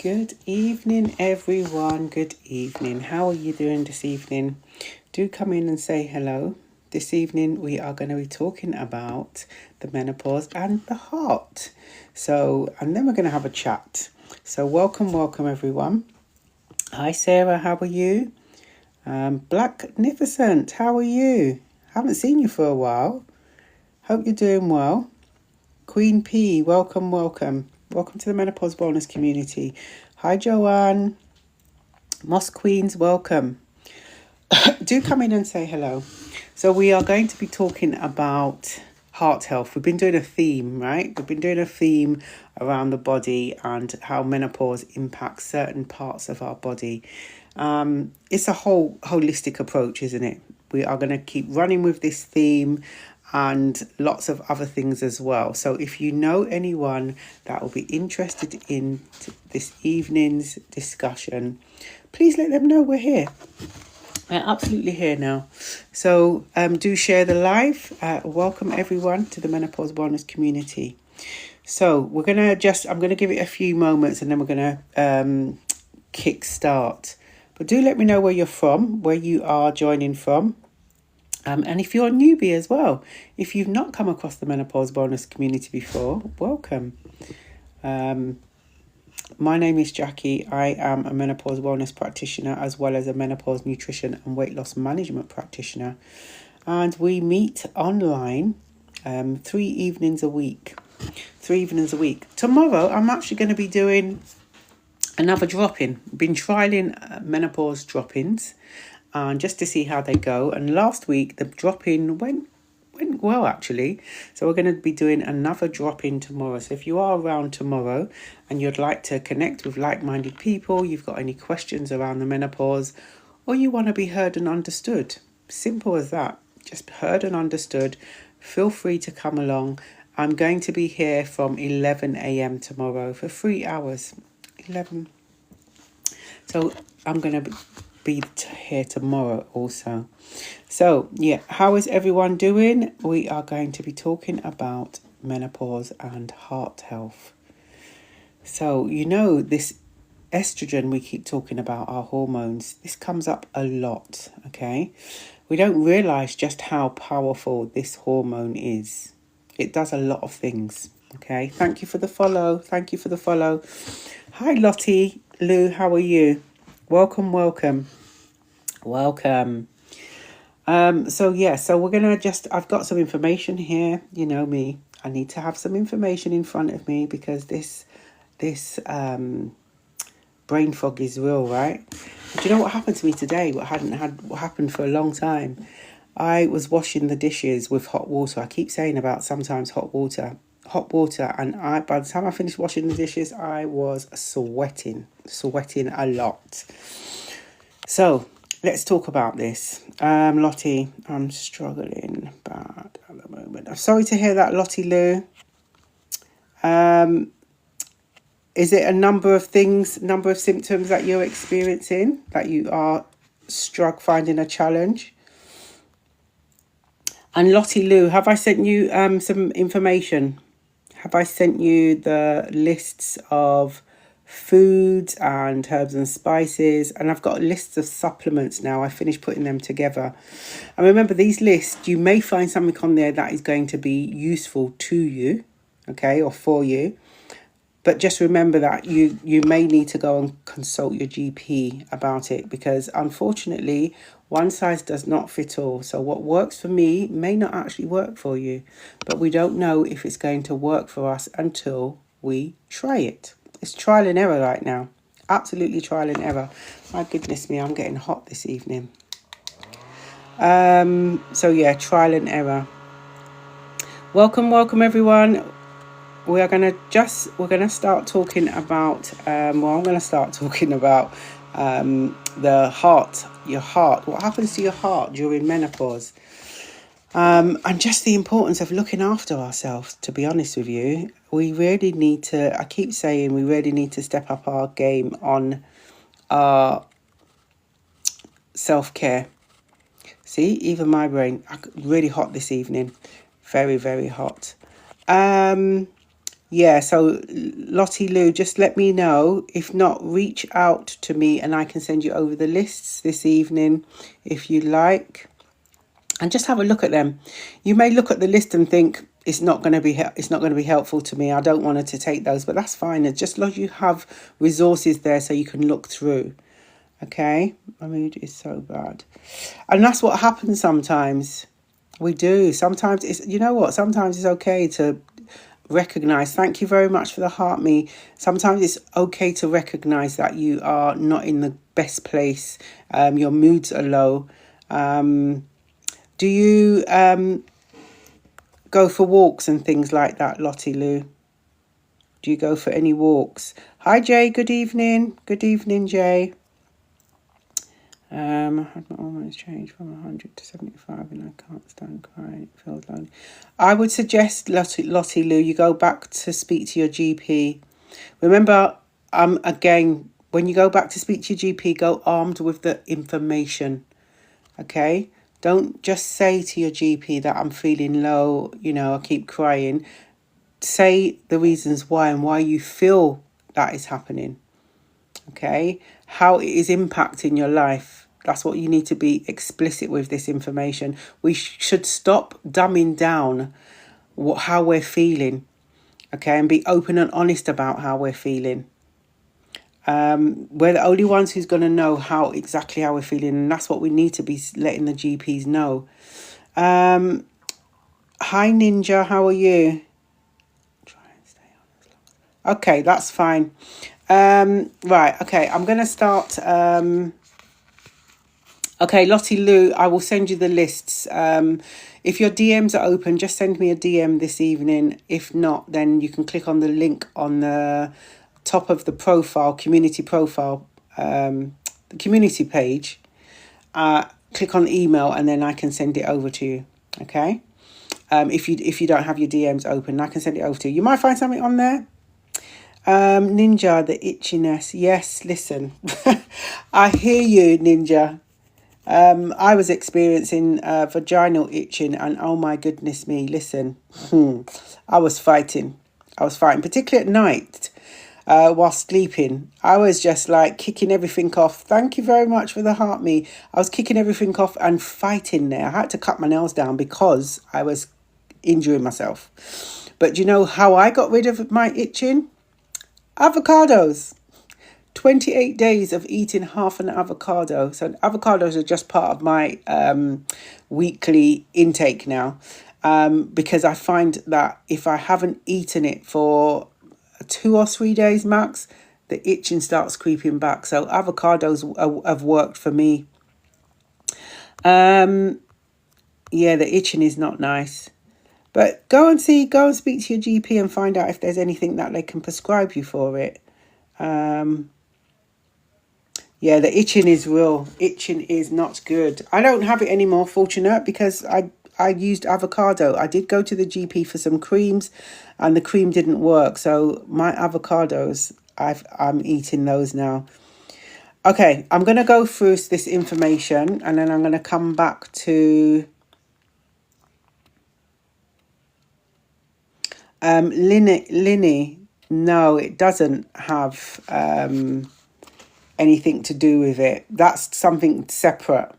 Good evening, everyone. Good evening. How are you doing this evening? Do come in and say hello. This evening, we are going to be talking about the menopause and the heart. And then we're going to have a chat. So, welcome, everyone. Hi, Sarah. How are you? Blacknificent. How are you? Haven't seen you for a while. Hope you're doing well. Queen P, welcome. Welcome to the Menopause Wellness community. Hi, Joanne. Moss Queens, welcome. Do come in and say hello. So we are going to be talking about heart health. We've been doing a theme, right? We've been doing a theme around the body and how menopause impacts certain parts of our body. It's a whole holistic approach, isn't it? We are going to keep running with this theme and lots of other things as well. So if you know anyone that will be interested in this evening's discussion, please let them know we're here. We're absolutely here now. So do share the live. Welcome everyone to the Menopause Wellness community. So I'm going to give it a few moments and then we're going to kick start. But do let me know where you're from, where you are joining from. And if you're a newbie as well, if you've not come across the Menopause Wellness community before, welcome. My name is Jackie. I am a menopause wellness practitioner as well as a menopause nutrition and weight loss management practitioner. And we meet online 3 evenings a week. Tomorrow, I'm actually going to be doing another drop-in. Been trialing menopause drop-ins. And just to see how they go. And last week, the drop-in went well, actually. So we're going to be doing another drop-in tomorrow. So if you are around tomorrow and you'd like to connect with like-minded people, you've got any questions around the menopause, or you want to be heard and understood, simple as that, just heard and understood, feel free to come along. I'm going to be here from 11 a.m. tomorrow for 3 hours. 11. So I'm going to be here tomorrow also. So yeah, how is everyone doing? We are going to be talking about menopause and heart health. So this estrogen we keep talking about, our hormones, this comes up a lot. Okay, we don't realize just how powerful this hormone is. It does a lot of things. Okay, thank you for the follow. Hi Lottie Lou, how are you? Welcome. So we're going to I've got some information here. You know me, I need to have some information in front of me because this brain fog is real, right? Do you know what happened to me today? What happened for a long time? I was washing the dishes with hot water. I keep saying about sometimes hot water. And by the time I finished washing the dishes, I was sweating a lot. So let's talk about this. Lottie, I'm struggling bad at the moment. I'm sorry to hear that, Lottie Lou. Is it a number of symptoms that you're experiencing, that you are finding a challenge? And Lottie Lou, have I sent you some information? Have I sent you the lists of foods and herbs and spices? And I've got lists of supplements now. I finished putting them together. And remember, these lists, you may find something on there that is going to be useful to you, okay, or for you. But just remember that you may need to go and consult your GP about it, because unfortunately, one size does not fit all. So what works for me may not actually work for you, but we don't know if it's going to work for us until we try it. It's trial and error right now. Absolutely trial and error. My goodness me, I'm getting hot this evening. Trial and error. Welcome everyone. We're gonna start talking about I'm gonna start talking about the heart, your heart. What happens to your heart during menopause? And just the importance of looking after ourselves, to be honest with you. We really need to, I keep saying, we really need to step up our game on our self-care. See, even my brain, really hot this evening. Very, very hot. Yeah, so Lottie Lou, just let me know. If not, reach out to me and I can send you over the lists this evening if you like. And just have a look at them. You may look at the list and think it's not going to be helpful to me. I don't want her to take those, but that's fine. It's just like you have resources there so you can look through. Okay, my mood is so bad, and that's what happens sometimes. We do sometimes. It's, you know what? Sometimes it's okay to recognize. Thank you very much for the heart me. Sometimes it's okay to recognize that you are not in the best place. Your moods are low. Do you go for walks and things like that, Lottie Lou? Do you go for any walks? Hi Jay, good evening. Good evening, Jay. I had my hormones changed from 100 to 75 and I can't stand crying. It feels lonely. I would suggest, Lottie Lou, you go back to speak to your GP. Remember, again, when you go back to speak to your GP, go armed with the information. Okay? Don't just say to your GP that I'm feeling low, I keep crying. Say the reasons why and why you feel that is happening. Okay? How it is impacting your life. That's what you need to be explicit with this information. We should stop dumbing down how we're feeling. Okay? And be open and honest about how we're feeling. We're the only ones who's going to know exactly how we're feeling, and that's what we need to be letting the GPs know. Hi Ninja, how are you? Try and stay on. Okay, that's fine. Right, okay, I'm going to start. Okay, Lottie Lou, I will send you the lists. If your DMs are open, just send me a DM this evening. If not, then you can click on the link on the top of the community profile, the community page. Click on email and then I can send it over to you. Okay. If you don't have your DMs open, I can send it over to you. You might find something on there. Ninja, the itchiness. Yes, listen. I hear you, Ninja. I was experiencing vaginal itching and oh my goodness me, listen. I was fighting, particularly at night. While sleeping, I was just like kicking everything off. Thank you very much for the heart me. I was kicking everything off and fighting there. I had to cut my nails down because I was injuring myself. But you know how I got rid of my itching? Avocados. 28 days of eating half an avocado. So avocados are just part of my weekly intake now, because I find that if I haven't eaten it for 2 or 3 days max, the itching starts creeping back. So avocados have worked for me. Yeah, the itching is not nice. But go and speak to your GP and find out if there's anything that they can prescribe you for it. Yeah, the itching is real. Itching is not good. I don't have it anymore, fortunate, because I used avocado. I did go to the GP for some creams and the cream didn't work. So my avocados, I'm eating those now. Okay, I'm going to go through this information and then I'm going to come back to Linny. No, it doesn't have anything to do with it. That's something separate.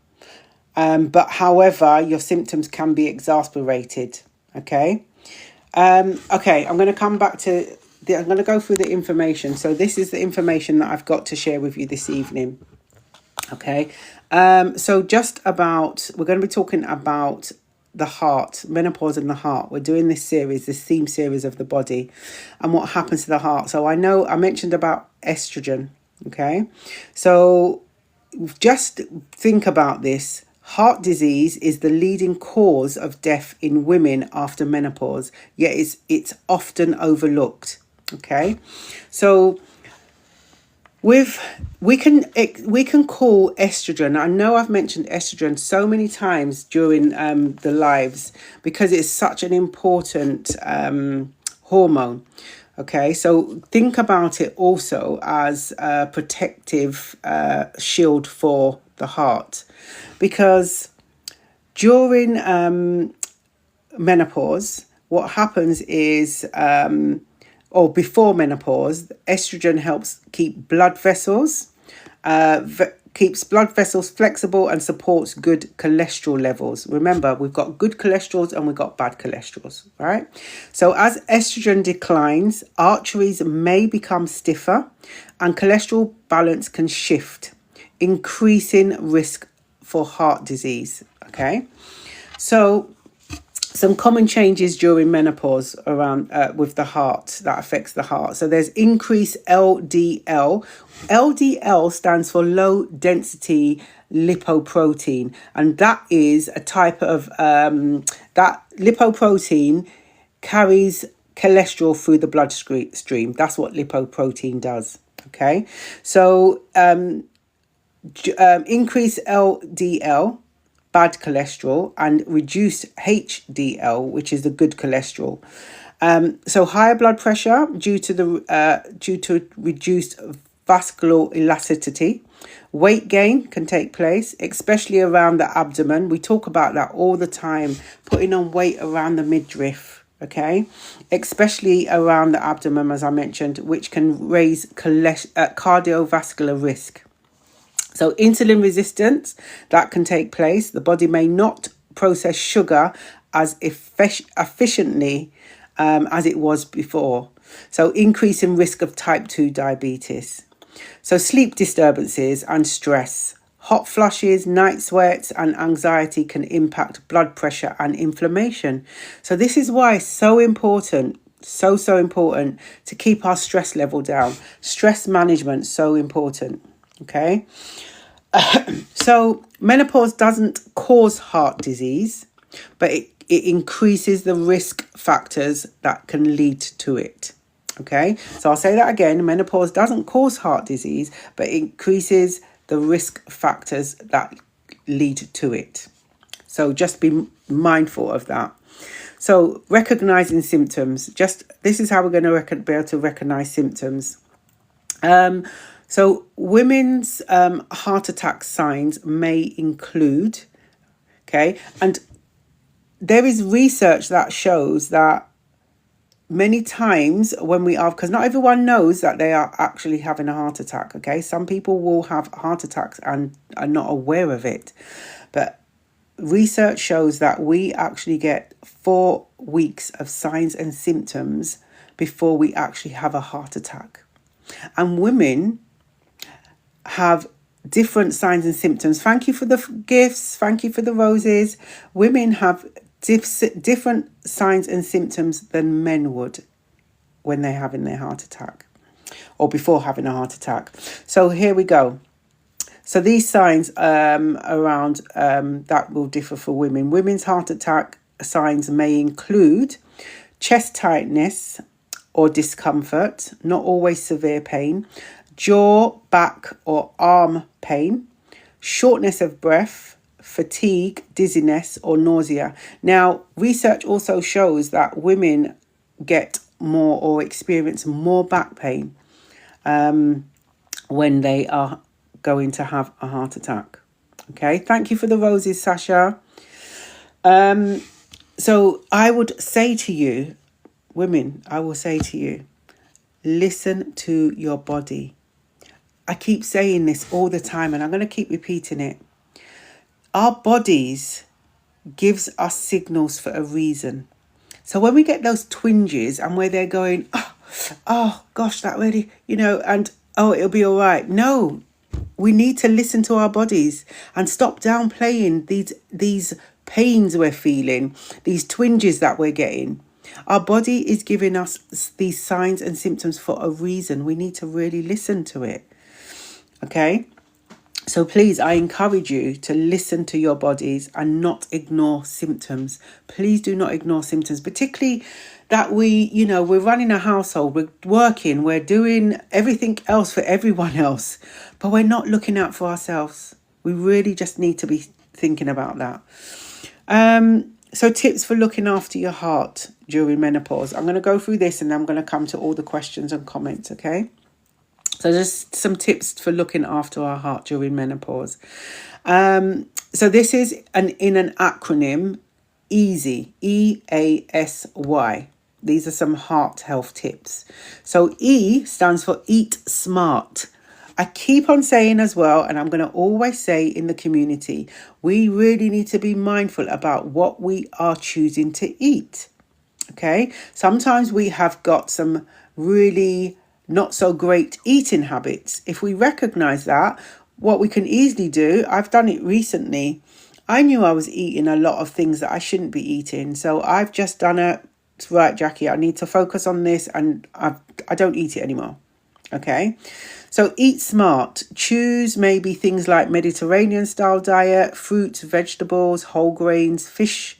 But however, your symptoms can be exasperated. Okay. Okay, I'm going to come back to I'm going to go through the information. So this is the information that I've got to share with you this evening. Okay. So we're going to be talking about the heart, menopause and the heart. We're doing this theme series of the body and what happens to the heart. So I know I mentioned about estrogen. Okay. So just think about this. Heart disease is the leading cause of death in women after menopause, yet it's often overlooked. Okay, so we can call estrogen. I know I've mentioned estrogen so many times during the lives because it's such an important hormone. Okay, so think about it also as a protective shield for the heart, because during menopause, what happens is, or before menopause, estrogen helps keep blood vessels, keeps blood vessels flexible and supports good cholesterol levels. Remember, we've got good cholesterols and we've got bad cholesterols, right? So as estrogen declines, arteries may become stiffer and cholesterol balance can shift, increasing risk for heart disease, okay? So some common changes during menopause around with the heart that affects the heart. So there's increased LDL. LDL stands for low density lipoprotein, and that is a type of that lipoprotein carries cholesterol through the bloodstream. That's what lipoprotein does. Okay, so increase LDL, bad cholesterol, and reduce HDL, which is the good cholesterol. So higher blood pressure due to reduced vascular elasticity. Weight gain can take place, especially around the abdomen. We talk about that all the time, putting on weight around the midriff, okay? Especially around the abdomen, as I mentioned, which can raise cardiovascular risk. So insulin resistance, that can take place. The body may not process sugar as efficiently as it was before. So increasing risk of type 2 diabetes. So sleep disturbances and stress. Hot flushes, night sweats and anxiety can impact blood pressure and inflammation. So this is why it's so important, so important to keep our stress level down. Stress management, so important. Okay, so menopause doesn't cause heart disease, but it increases the risk factors that can lead to it. Okay, so I'll say that again. Menopause doesn't cause heart disease, but it increases the risk factors that lead to it. So just be mindful of that. So recognizing symptoms, this is how we're going to be able to recognize symptoms. So women's heart attack signs may include, okay, and there is research that shows that many times when we are, because not everyone knows that they are actually having a heart attack, okay? Some people will have heart attacks and are not aware of it. But research shows that we actually get 4 weeks of signs and symptoms before we actually have a heart attack. And women have different signs and symptoms. Thank you for the gifts. Thank you for the roses. Women have different signs and symptoms than men would when they're having their heart attack or before having a heart attack. So here we go. So these signs around that will differ for women. Women's heart attack signs may include chest tightness or discomfort, not always severe pain, jaw, back or arm pain, shortness of breath, fatigue, dizziness or nausea. Now, research also shows that women get more or experience more back pain when they are going to have a heart attack. Okay, thank you for the roses, Sasha. So I would say to you, women, I will say to you, listen to your body. I keep saying this all the time and I'm going to keep repeating it. Our bodies gives us signals for a reason. So when we get those twinges and where they're going, oh gosh, that really, and it'll be all right. No, we need to listen to our bodies and stop downplaying these pains we're feeling, these twinges that we're getting. Our body is giving us these signs and symptoms for a reason. We need to really listen to it. Okay? So please, I encourage you to listen to your bodies and not ignore symptoms. Please do not ignore symptoms, particularly that we're running a household, we're working, we're doing everything else for everyone else, but we're not looking out for ourselves. We really just need to be thinking about that. So tips for looking after your heart during menopause. I'm going to go through this and I'm going to come to all the questions and comments, okay? So just some tips for looking after our heart during menopause. So this is in an acronym, EASY, EASY. These are some heart health tips. So E stands for eat smart. I keep on saying as well, and I'm going to always say in the community, we really need to be mindful about what we are choosing to eat. Okay, sometimes we have got some really not so great eating habits. If we recognize that, what we can easily do, I've done it recently. I knew I was eating a lot of things that I shouldn't be eating. So I've just done right, Jackie, I need to focus on this, and I don't eat it anymore. Okay, so eat smart. Choose maybe things like Mediterranean style diet, fruits, vegetables, whole grains, fish,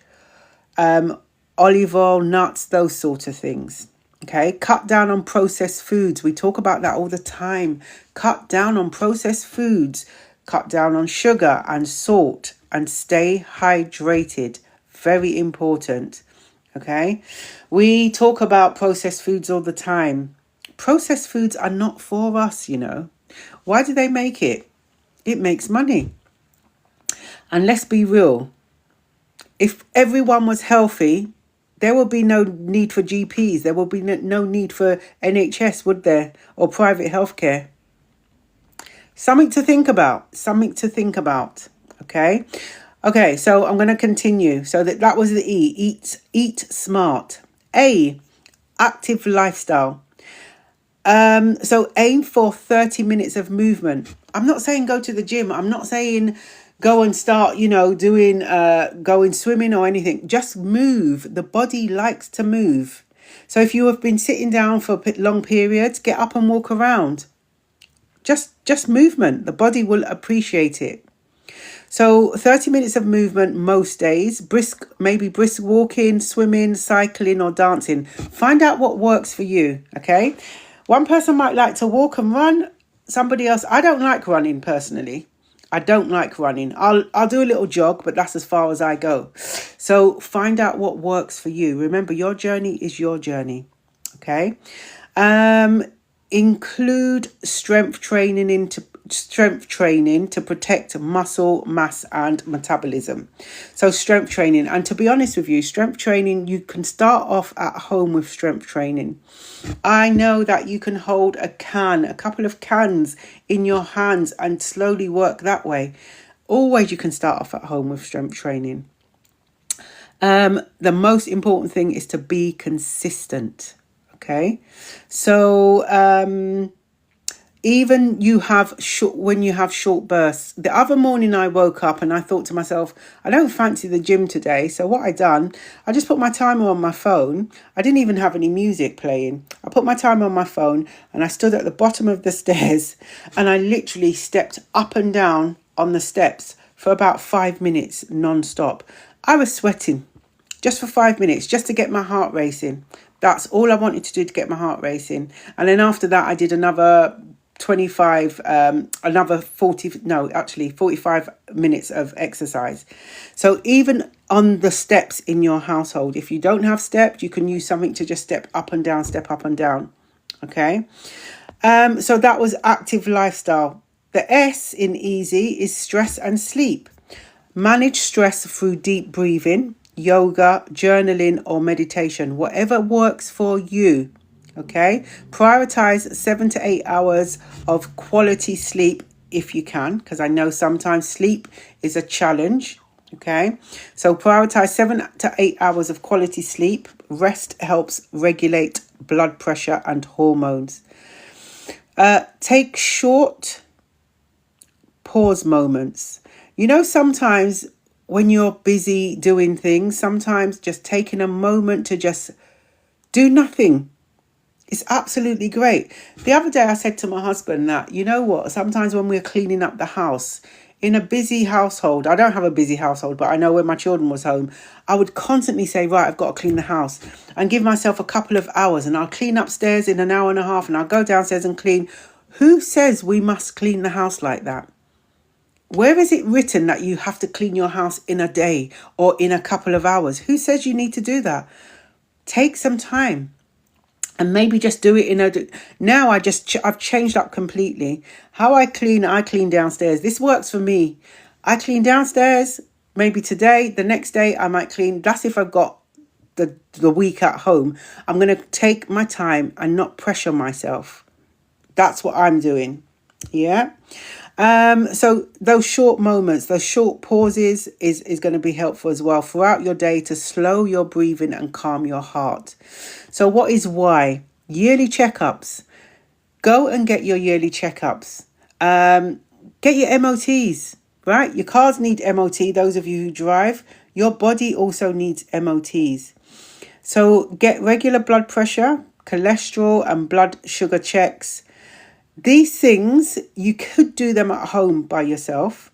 olive oil, nuts, those sort of things. Okay, cut down on processed foods. We talk about that all the time. Cut down on processed foods. Cut down on sugar and salt, and stay hydrated. Very important. Okay, we talk about processed foods all the time. Processed foods are not for us, you know. Why do they make it? It makes money. And let's be real. If everyone was healthy, there would be no need for GPs. There would be no need for NHS, would there? Or private healthcare. Something to think about. Something to think about. Okay. Okay, so I'm going to continue. So that was the E. Eat smart. A, active lifestyle. So aim for 30 minutes of movement. I'm not saying go to the gym. I'm not saying go and start, going swimming or anything. Just move. The body likes to move. So if you have been sitting down for long periods, get up and walk around. Just movement. The body will appreciate it. So 30 minutes of movement most days, brisk walking, swimming, cycling or dancing. Find out what works for you, okay? One person might like to walk and run. Somebody else, I don't like running personally. I don't like running. I'll do a little jog, but that's as far as I go. So find out what works for you. Remember, your journey is your journey, okay? Include strength training to protect muscle mass and metabolism. So strength training, and to be honest with you, strength training, you can start off at home with strength training. I know that you can hold a couple of cans in your hands and slowly work that way. Always you can start off at home with strength training. The most important thing is to be consistent. Okay, so even when you have short bursts. The other morning I woke up and I thought to myself, I don't fancy the gym today. So what I done, I just put my timer on my phone. I didn't even have any music playing. I put my timer on my phone and I stood at the bottom of the stairs and I literally stepped up and down on the steps for about 5 minutes non-stop. I was sweating just for 5 minutes, just to get my heart racing. That's all I wanted to do to get my heart racing. And then after that, I did another 45 minutes of exercise. So even on the steps in your household, if you don't have steps, you can use something to just step up and down. Okay. So that was active lifestyle. The S in easy is stress and sleep. Manage stress through deep breathing, yoga, journaling or meditation, whatever works for you. Okay, prioritize 7 to 8 hours of quality sleep if you can, because I know sometimes sleep is a challenge. Okay, so prioritize 7 to 8 hours of quality sleep. Rest helps regulate blood pressure and hormones. Take short pause moments. Sometimes when you're busy doing things, sometimes just taking a moment to just do nothing. It's absolutely great. The other day I said to my husband that, sometimes when we're cleaning up the house, in a busy household, I don't have a busy household, but I know when my children was home, I would constantly say, right, I've got to clean the house and give myself a couple of hours and I'll clean upstairs in an hour and a half and I'll go downstairs and clean. Who says we must clean the house like that? Where is it written that you have to clean your house in a day or in a couple of hours? Who says you need to do that? Take some time. And maybe just do it now I've changed up completely. How I clean downstairs. This works for me. I clean downstairs, maybe today, the next day I might clean. That's if I've got the week at home, I'm going to take my time and not pressure myself. That's what I'm doing. Yeah. So those short moments, those short pauses is going to be helpful as well throughout your day to slow your breathing and calm your heart. So what is why? Yearly checkups. Go and get your yearly checkups. Get your MOTs, right? Your cars need MOT, those of you who drive. Your body also needs MOTs. So get regular blood pressure, cholesterol and blood sugar checks. These things, you could do them at home by yourself.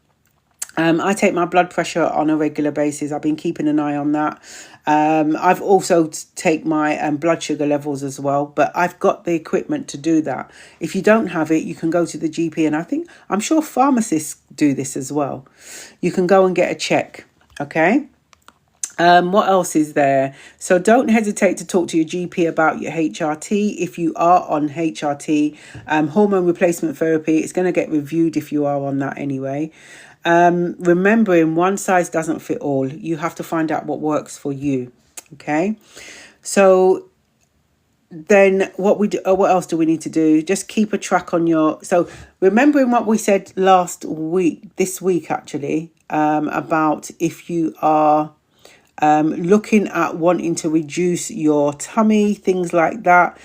I take my blood pressure on a regular basis. I've been keeping an eye on that. I've also take my blood sugar levels as well, but I've got the equipment to do that. If you don't have it, you can go to the GP, and I'm sure pharmacists do this as well. You can go and get a check, okay? What else is there? So don't hesitate to talk to your GP about your HRT. If you are on HRT, hormone replacement therapy, it's going to get reviewed if you are on that anyway. Remembering one size doesn't fit all. You have to find out what works for you. Okay. So then what else do we need to do? Just keep a track on so remembering what we said this week actually, about if you are looking at wanting to reduce your tummy, things like that.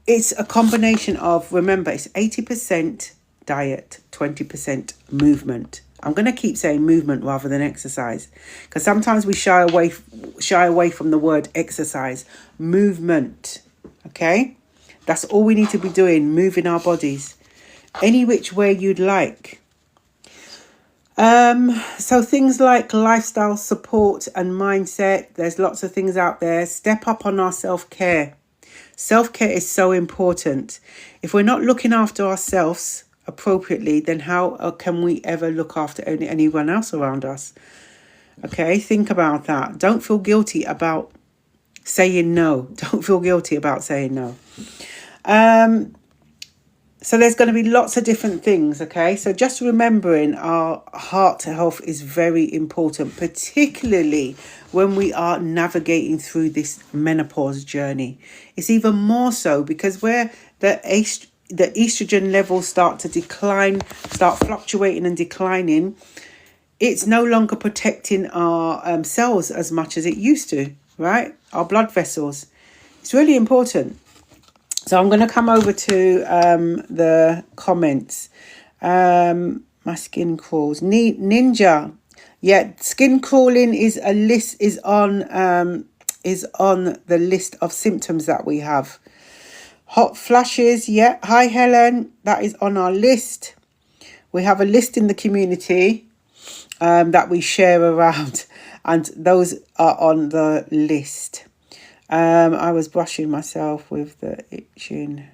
It's a combination of, remember, it's 80% diet, 20% movement. I'm going to keep saying movement rather than exercise, because sometimes we shy away from the word exercise. Movement, okay? That's all we need to be doing, moving our bodies any which way you'd like. So things like lifestyle support and mindset, there's lots of things out there. Step up on our self-care. Self-care is so important. If we're not looking after ourselves appropriately, then how can we ever look after anyone else around us? Okay, think about that. Don't feel guilty about saying no. Don't feel guilty about saying no. So there's going to be lots of different things, okay? So just remembering our heart health is very important, particularly when we are navigating through this menopause journey. It's even more so because where the estrogen levels start to decline, start fluctuating and declining, it's no longer protecting our cells as much as it used to, right? Our blood vessels. It's really important. So I'm going to come over to the comments. My skin crawls. Ninja. Yeah, skin crawling is on the list of symptoms that we have. Hot flashes. Yeah. Hi, Helen. That is on our list. We have a list in the community that we share around, and those are on the list. I was brushing myself with the itching.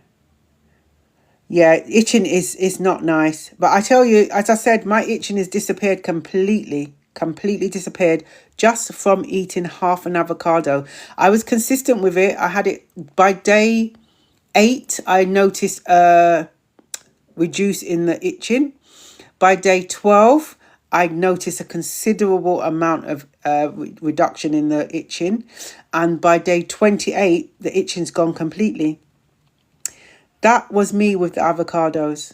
Yeah, itching is not nice. But I tell you, as I said, my itching has disappeared completely disappeared just from eating half an avocado. I was consistent with it. I had it by day 8. I noticed reduce in the itching. By day 12, I noticed a considerable amount of reduction in the itching. And by day 28, the itching's gone completely. That was me with the avocados.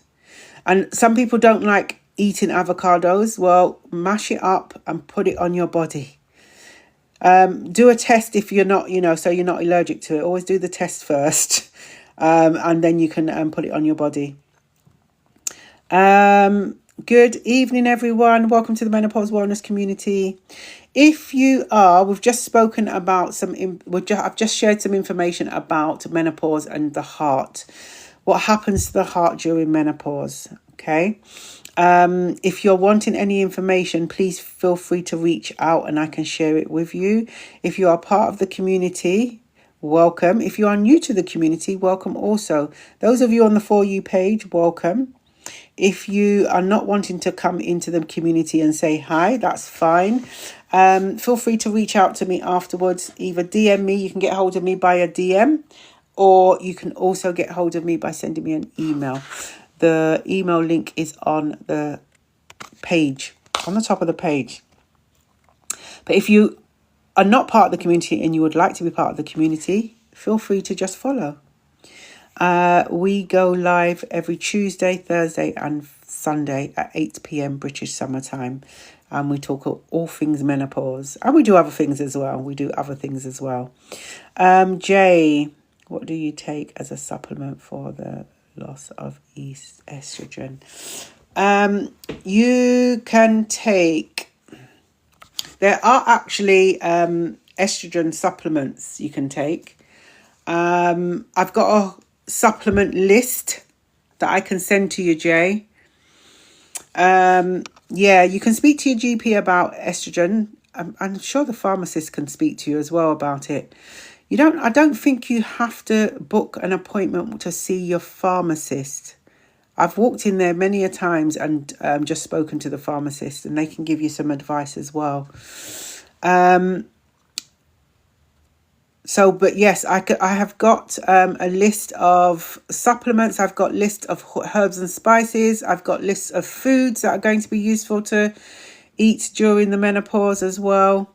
And some people don't like eating avocados. Well, mash it up and put it on your body. Do a test if you're not, so you're not allergic to it. Always do the test first. And then you can put it on your body. Good evening, everyone. Welcome to the Menopause Wellness community. If you are, we've just spoken about I've just shared some information about menopause and the heart. What happens to the heart during menopause? Okay. If you're wanting any information, please feel free to reach out and I can share it with you. If you are part of the community, welcome. If you are new to the community, welcome also. Those of you on the For You page, welcome. If you are not wanting to come into the community and say hi, that's fine. Feel free to reach out to me afterwards. Either DM me, you can get hold of me by a DM, or you can also get hold of me by sending me an email. The email link is on the page, on the top of the page. But if you are not part of the community and you would like to be part of the community, feel free to just follow. We go live every Tuesday, Thursday and Sunday at 8 p.m. British summertime. And we talk all things menopause. And we do other things as well. Jay, what do you take as a supplement for the loss of estrogen? You can take... There are actually estrogen supplements you can take. I've got a supplement list that I can send to you, Jay. You can speak to your GP about estrogen. I'm sure the pharmacist can speak to you as well about it. I don't think you have to book an appointment to see your pharmacist. I've walked in there many a times and just spoken to the pharmacist, and they can give you some advice as well. But yes, I have got a list of supplements. I've got list of herbs and spices. I've got lists of foods that are going to be useful to eat during the menopause as well.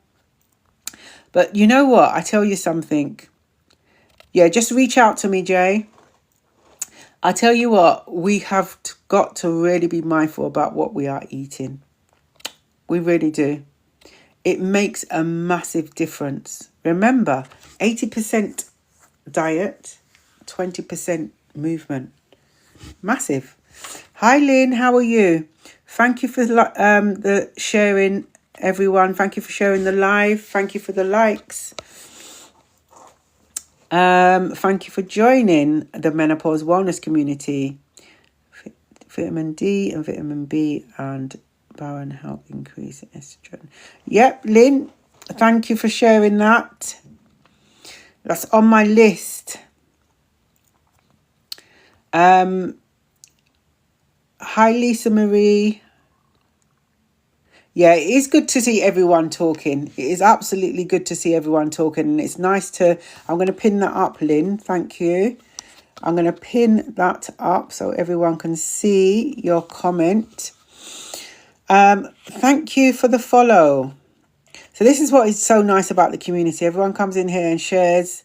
But you know what? I tell you something. Yeah, just reach out to me, Jay. I tell you what, we have got to really be mindful about what we are eating. We really do. It makes a massive difference. Remember, 80% diet, 20% movement. Massive. Hi, Lynn. How are you? Thank you for the sharing, everyone. Thank you for sharing the live. Thank you for the likes. Thank you for joining the Menopause Wellness community. Vitamin D and vitamin B and Bowen help increase estrogen. Yep, Lynn, thank you for sharing that. That's on my list. Hi, Lisa Marie. Yeah, it is good to see everyone talking. It is absolutely good to see everyone talking. And it's nice to... I'm going to pin that up, Lynn. Thank you. I'm going to pin that up so everyone can see your comment. Thank you for the follow. So this is what is so nice about the community. Everyone comes in here and shares.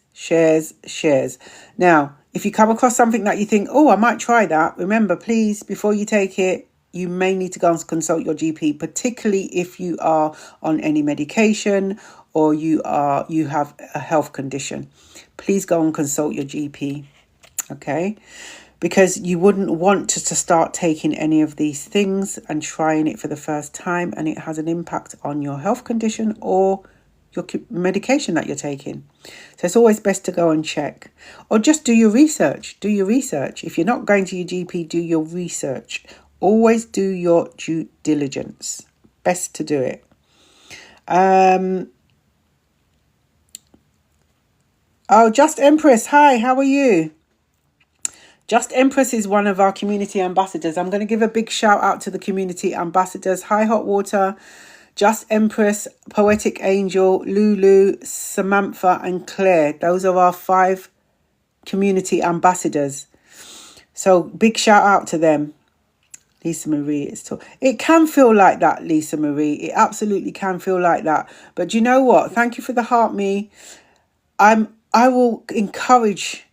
Now, if you come across something that you think, oh, I might try that, remember, please, before you take it, you may need to go and consult your GP, particularly if you are on any medication or you have a health condition. Please go and consult your GP, okay? Because you wouldn't want to start taking any of these things and trying it for the first time, and it has an impact on your health condition or your medication that you're taking. So it's always best to go and check, or just do your research. If you're not going to your GP, do your research. Always do your due diligence. Best to do it. Just Empress. Hi, how are you? Just Empress is one of our community ambassadors. I'm going to give a big shout out to the community ambassadors. Hi, Hot Water, Just Empress, Poetic Angel, Lulu, Samantha and Claire. Those are our 5 community ambassadors. So big shout out to them. Lisa Marie is talking. It can feel like that, Lisa Marie. It absolutely can feel like that. But you know what? Thank you for the heart, me. I will encourage,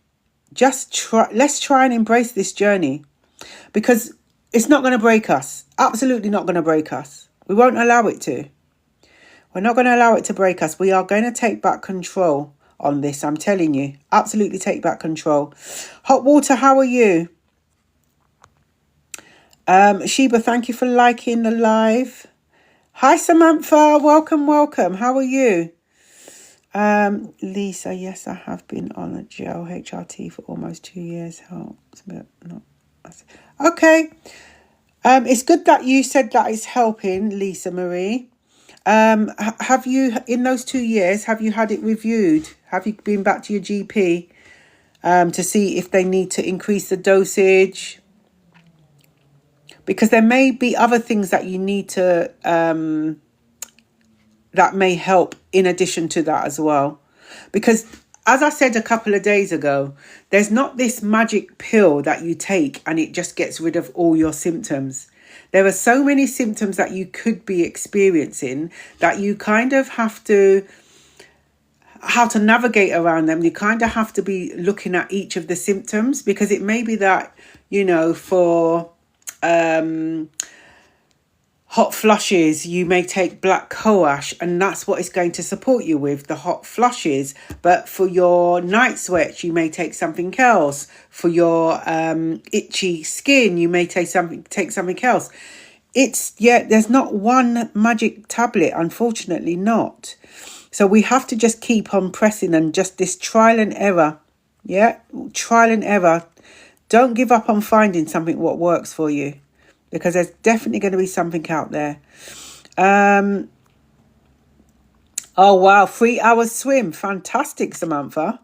let's try and embrace this journey, because it's not going to break us. Absolutely not going to break us. We won't allow it to. We're not going to allow it to break us. We are going to take back control on this. I'm telling you, absolutely take back control. Hot Water, how are you? Sheba, thank you for liking the live. Hi, Samantha. Welcome. How are you? Lisa, yes, I have been on a gel HRT for almost 2 years. Helps, but not. Okay. It's good that you said that it's helping, Lisa Marie. Have you, in those 2 years, have you had it reviewed? Have you been back to your GP to see if they need to increase the dosage? Because there may be other things that you need to, that may help in addition to that as well. Because as I said a couple of days ago, there's not this magic pill that you take and it just gets rid of all your symptoms. There are so many symptoms that you could be experiencing that you kind of have to how to navigate around them. You kind of have to be looking at each of the symptoms, because it may be that, for hot flushes, you may take black coash, and that's what it's going to support you with, the hot flushes. But for your night sweats, you may take something else. For your itchy skin, you may take something else. There's not one magic tablet, unfortunately not. So we have to just keep on pressing, and just this trial and error. Yeah, trial and error. Don't give up on finding something what works for you, because there's definitely going to be something out there. Oh, wow. 3 hours swim. Fantastic, Samantha.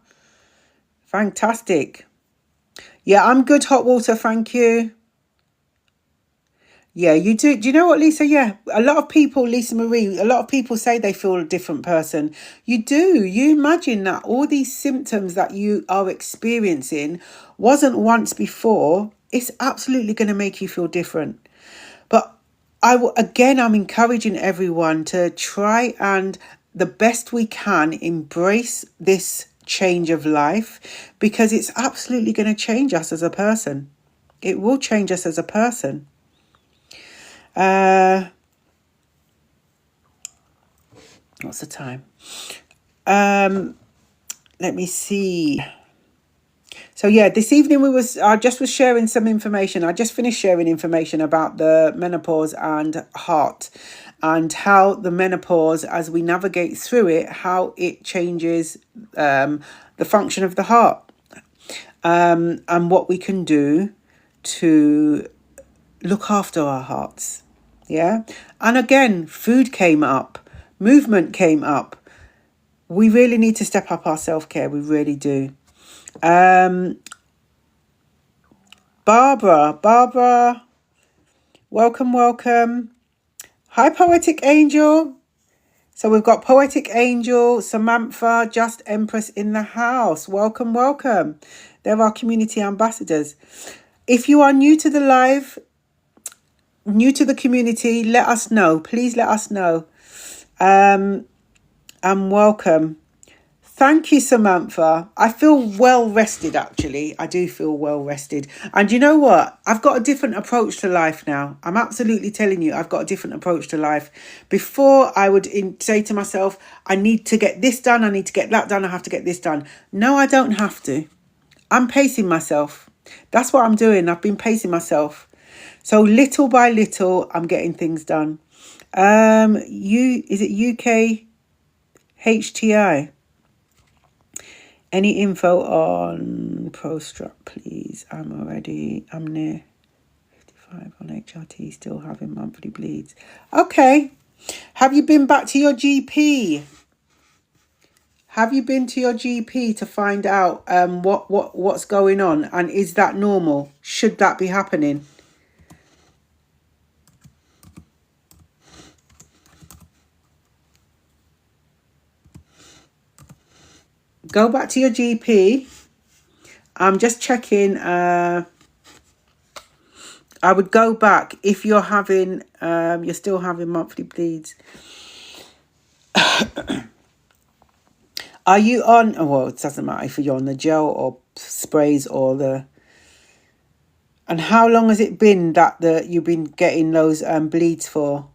Fantastic. Yeah, I'm good, hot water. Thank you. Yeah, you do. Do you know what, Lisa? Yeah, a lot of people, Lisa Marie, a lot of people say they feel a different person. You do. You imagine that all these symptoms that you are experiencing wasn't once before. It's absolutely going to make you feel different. But I'm encouraging everyone to try and, the best we can, embrace this change of life, because it's absolutely going to change us as a person. It will change us as a person. What's the time? Let me see. So yeah, this evening I just was sharing some information. I just finished sharing information about the menopause and heart, and how the menopause, as we navigate through it, how it changes the function of the heart, and what we can do to look after our hearts. Yeah. And again, food came up, movement came up. We really need to step up our self-care. We really do. Barbara, welcome. Hi, Poetic Angel. So we've got Poetic Angel, Samantha, Just Empress in the house. Welcome. They're our community ambassadors. If you are new to the live, new to the community, let us know. Please let us know. And welcome. Thank you, Samantha. I feel well rested, actually. I do feel well rested. And you know what? I've got a different approach to life now. I'm absolutely telling you, I've got a different approach to life. Before, I would say to myself, I need to get this done. I need to get that done. I have to get this done. No, I don't have to. I'm pacing myself. That's what I'm doing. I've been pacing myself. So little by little, I'm getting things done. Is it UK HTI? Any info on Prostrap, please? I'm near 55 on HRT, still having monthly bleeds. Okay. Have you been back to your GP? Have you been to your GP to find out what's going on? And is that normal? Should that be happening? Go back to your GP. I'm just checking. I would go back if you're having, you're still having monthly bleeds. Are you on? Oh, well, it doesn't matter if you're on the gel or sprays or the. And how long has it been that you've been getting those bleeds for?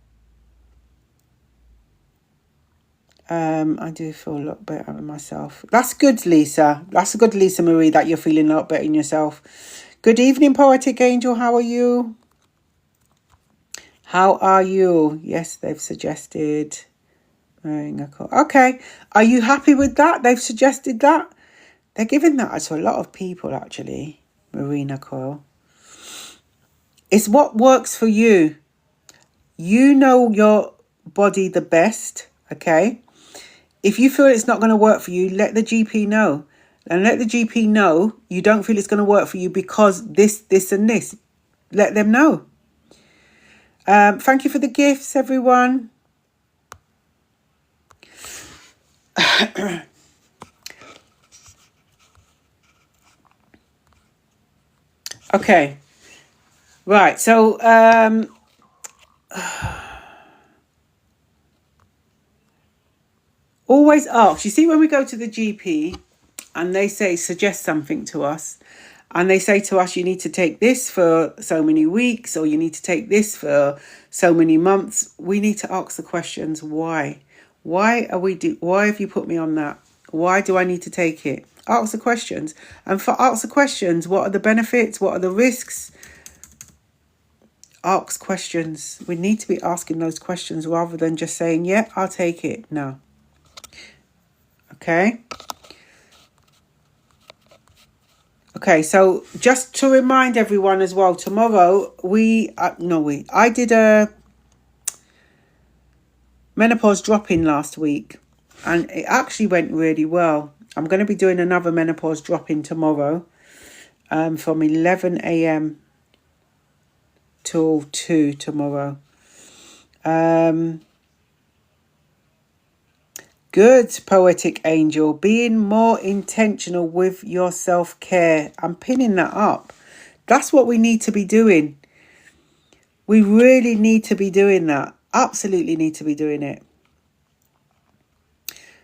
I do feel a lot better in myself. That's good, Lisa. That's good, Lisa Marie, that you're feeling a lot better in yourself. Good evening, Poetic Angel. How are you? How are you? Yes, they've suggested. Okay. Are you happy with that? They've suggested that. They're giving that to a lot of people, actually. Marina Coil. It's what works for you. You know your body the best, okay? If you feel it's not going to work for you, let the GP know. And let the GP know you don't feel it's going to work for you because this, and this. Let them know. Thank you for the gifts, everyone. Okay. Right, so Always ask. You see, when we go to the GP and they say, suggest something to us, and they say to us, you need to take this for so many weeks, or you need to take this for so many months, we need to ask the questions, why? Why have you put me on that? Why do I need to take it? Ask the questions. And for ask the questions, what are the benefits? What are the risks? Ask questions. We need to be asking those questions rather than just saying, yeah, I'll take it. No. Okay. Okay, so just to remind everyone as well, tomorrow I did a menopause drop-in last week, and it actually went really well. I'm going to be doing another menopause drop-in tomorrow, from 11 a.m. till 2 tomorrow. Good, Poetic Angel. Being more intentional with your self-care. I'm pinning that up. That's what we need to be doing. We really need to be doing that. Absolutely need to be doing it.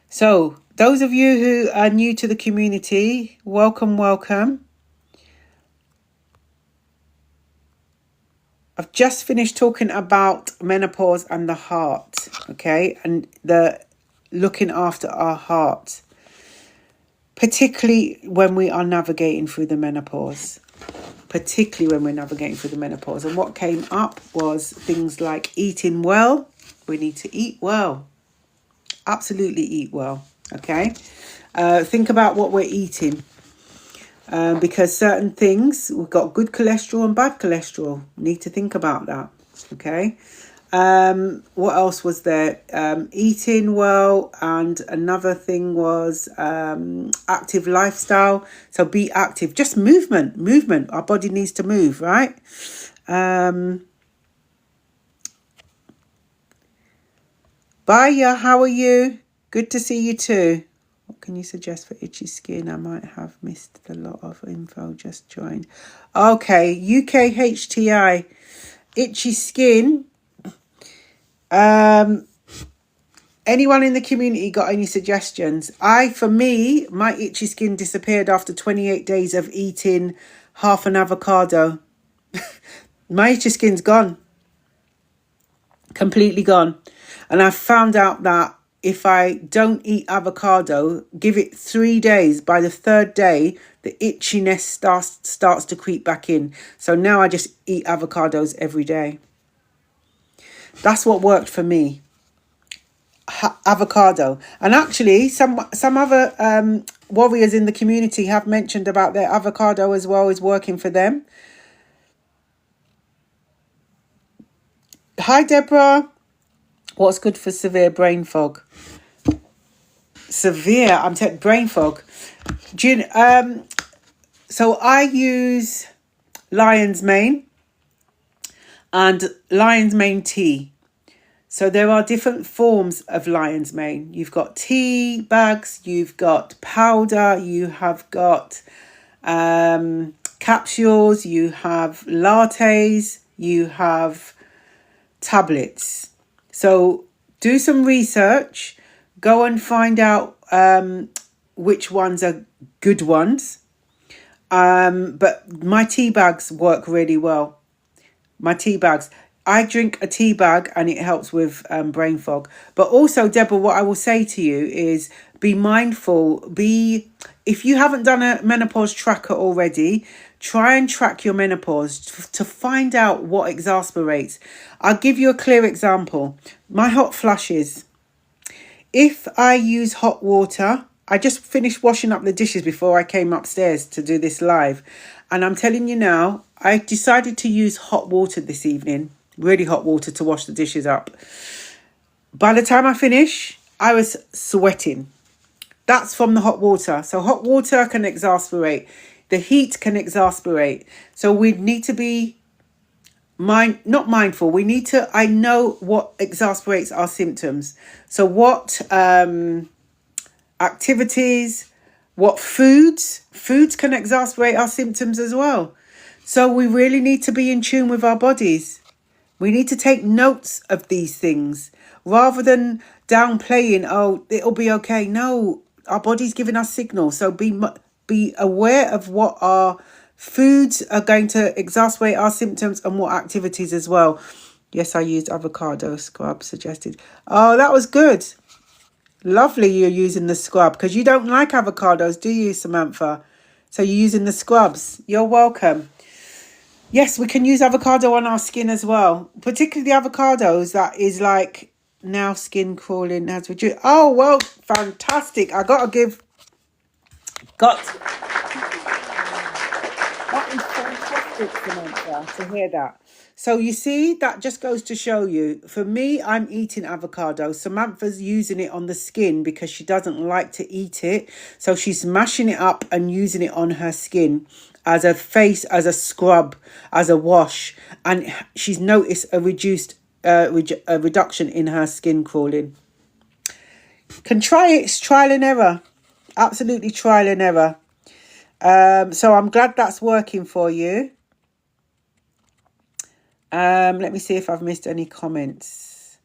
So, those of you who are new to the community, welcome, welcome. I've just finished talking about menopause and the heart, okay? And the looking after our heart, particularly when we are navigating through the menopause. And what came up was things like eating well. We need to eat well. Absolutely eat well, okay? Think about what we're eating. Because certain things, we've got good cholesterol and bad cholesterol. Need to think about that, okay? What else was there? Eating well, and another thing was active lifestyle. So be active. Just movement. Our body needs to move, right? Baya, how are you? Good to see you too. What can you suggest for itchy skin? I might have missed a lot of info, just joined. Okay, UKHTI. Itchy skin. Anyone in the community got any suggestions? For me, my itchy skin disappeared after 28 days of eating half an avocado. My itchy skin's gone. Completely gone. And I found out that if I don't eat avocado, give it 3 days, by the third day, the itchiness starts to creep back in. So now I just eat avocados every day. That's what worked for me. Avocado. And actually, some other warriors in the community have mentioned about their avocado as well is working for them. Hi, Deborah. What's good for severe brain fog? Brain fog. So I use lion's mane and lion's mane tea. So there are different forms of lion's mane. You've got tea bags, you've got powder, you have got capsules, you have lattes, you have tablets. So do some research, go and find out which ones are good ones. But my tea bags work really well. I drink a tea bag and it helps with brain fog. But also, Deborah, what I will say to you is be mindful. If you haven't done a menopause tracker already, try and track your menopause to find out what exasperates. I'll give you a clear example. My hot flushes. If I use hot water, I just finished washing up the dishes before I came upstairs to do this live. And I'm telling you now, I decided to use hot water this evening. Really hot water to wash the dishes up. By the time I finish, I was sweating. That's from the hot water. So hot water can exasperate. The heat can exasperate. So we need to be not mindful. I know what exasperates our symptoms. So what activities, what foods can exasperate our symptoms as well. So we really need to be in tune with our bodies. We need to take notes of these things rather than downplaying, oh, it'll be okay. No, our body's giving us signals. So be aware of what our foods are going to exacerbate our symptoms and what activities as well. Yes, I used avocado scrub suggested. Oh, that was good. Lovely you're using the scrub, because you don't like avocados, do you, Samantha? So you're using the scrubs. You're welcome. Yes, we can use avocado on our skin as well, particularly the avocados that is like now skin crawling as we do. Oh, well, fantastic. I got to give, that is fantastic, Samantha, to hear that. So you see, that just goes to show you, for me, I'm eating avocado. Samantha's using it on the skin because she doesn't like to eat it. So she's mashing it up and using it on her skin as a face, as a scrub, as a wash. And she's noticed a reduction in her skin crawling. Can try it. It's trial and error. Absolutely trial and error. So I'm glad that's working for you. Let me see if I've missed any comments.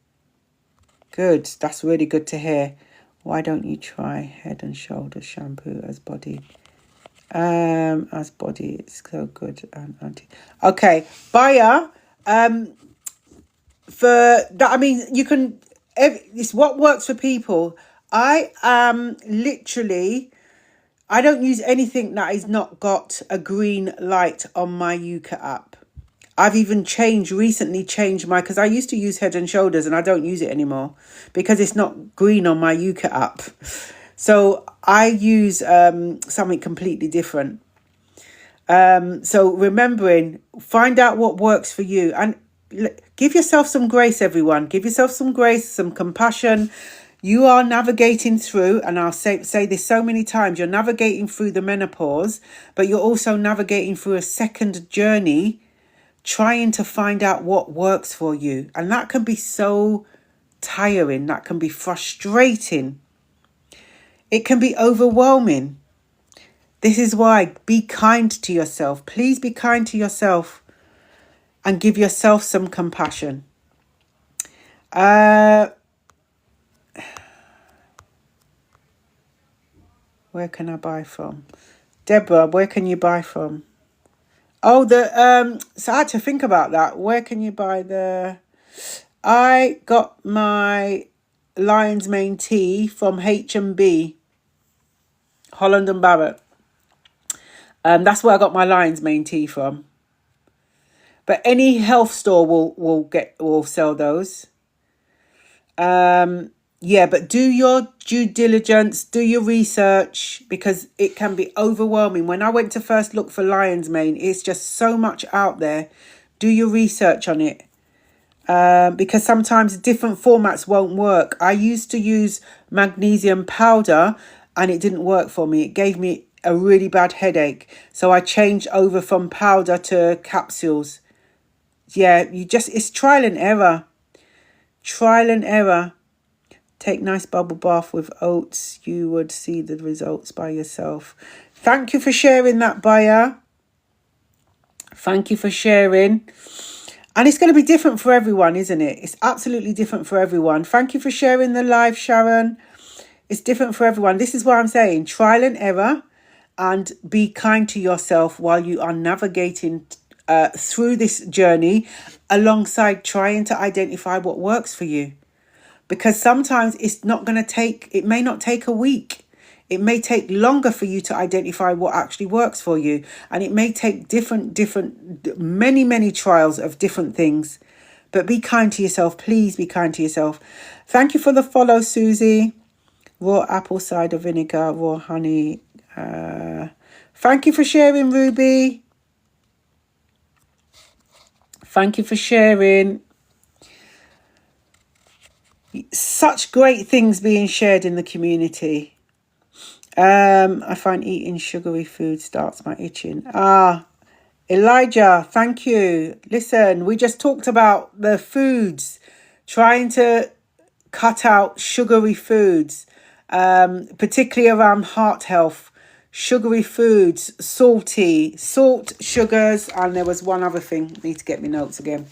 Good. That's really good to hear. Why don't you try Head and Shoulders shampoo as body? As body, it's so good. Okay, Baya. For that, I mean, you can. It's what works for people. I am literally. I don't use anything that has not got a green light on my Yuka app. I've even recently changed my, because I used to use Head and Shoulders and I don't use it anymore because it's not green on my Yuka app. So I use something completely different. So remembering, find out what works for you and give yourself some grace, everyone. Give yourself some grace, some compassion. You are navigating through, and I'll say this so many times, you're navigating through the menopause, but you're also navigating through a second journey, trying to find out what works for you. And that can be so tiring. That can be frustrating. It can be overwhelming. This is why, be kind to yourself. Please be kind to yourself and give yourself some compassion. Where can I buy from? Deborah, where can you buy from? Oh, so I had to think about that. Where can you buy I got my Lion's Mane tea from H&B, Holland and Barrett. That's where I got my Lion's Mane tea from. But any health store will sell those. Yeah, but do your due diligence, do your research, because it can be overwhelming. When I went to first look for Lion's Mane, it's just so much out there. Do your research on it. Because sometimes different formats won't work. I used to use magnesium powder and it didn't work for me. It gave me a really bad headache. So I changed over from powder to capsules. Yeah, it's trial and error. Trial and error. Take nice bubble bath with oats. You would see the results by yourself. Thank you for sharing that, Baya. Thank you for sharing. And it's going to be different for everyone, isn't it? It's absolutely different for everyone. Thank you for sharing the live, Sharon. It's different for everyone. This is what I'm saying. Trial and error, and be kind to yourself while you are navigating through this journey, alongside trying to identify what works for you. Because sometimes it may not take a week. It may take longer for you to identify what actually works for you. And it may take many trials of different things. But be kind to yourself. Please be kind to yourself. Thank you for the follow, Susie. Raw apple cider vinegar, raw honey. Thank you for sharing, Ruby. Thank you for sharing. Such great things being shared in the community. I find eating sugary food starts my itching. Elijah, thank you. Listen, we just talked about the foods, trying to cut out sugary foods, particularly around heart health. sugary foods, salt, sugars, and there was one other thing. Need to get my notes again.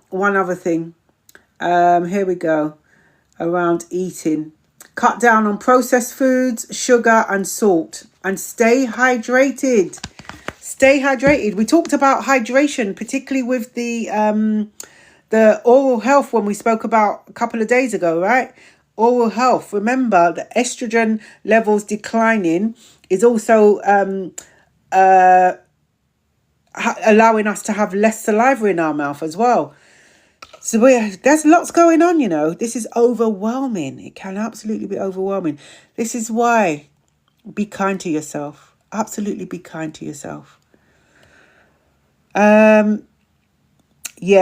One other thing. Here we go. Around eating. Cut down on processed foods, sugar and salt, and stay hydrated. Stay hydrated. We talked about hydration, particularly with the oral health when we spoke about a couple of days ago, right? Oral health. Remember, the estrogen levels declining is also allowing us to have less saliva in our mouth as well. So there's lots going on, you know. This is overwhelming. It can absolutely be overwhelming. This is why be kind to yourself. Absolutely be kind to yourself. Yeah,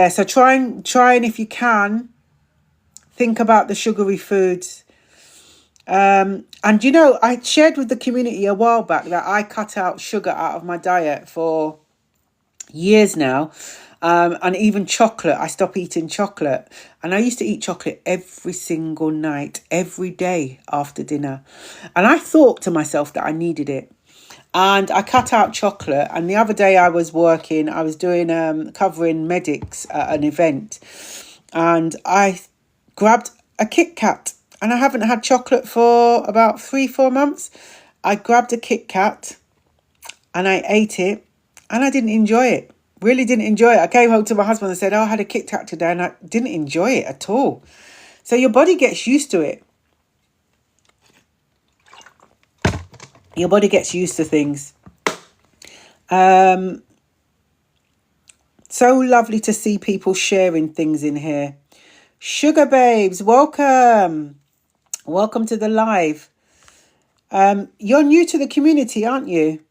so try and if you can, think about the sugary foods. And you know, I shared with the community a while back that I cut out sugar out of my diet for years now. And even chocolate, I stopped eating chocolate. And I used to eat chocolate every single night, every day after dinner. And I thought to myself that I needed it. And I cut out chocolate. And the other day I was working, I was doing covering medics at an event. And I grabbed a Kit Kat. And I haven't had chocolate for about 3-4 months. I grabbed a Kit Kat and I ate it. And I didn't enjoy it. Really didn't enjoy it. I came home to my husband and said, I had a Kit Kat today and I didn't enjoy it at all. So your body gets used to it. Your body gets used to things. So lovely to see people sharing things in here. Sugar babes, welcome. Welcome to the live. You're new to the community, aren't you?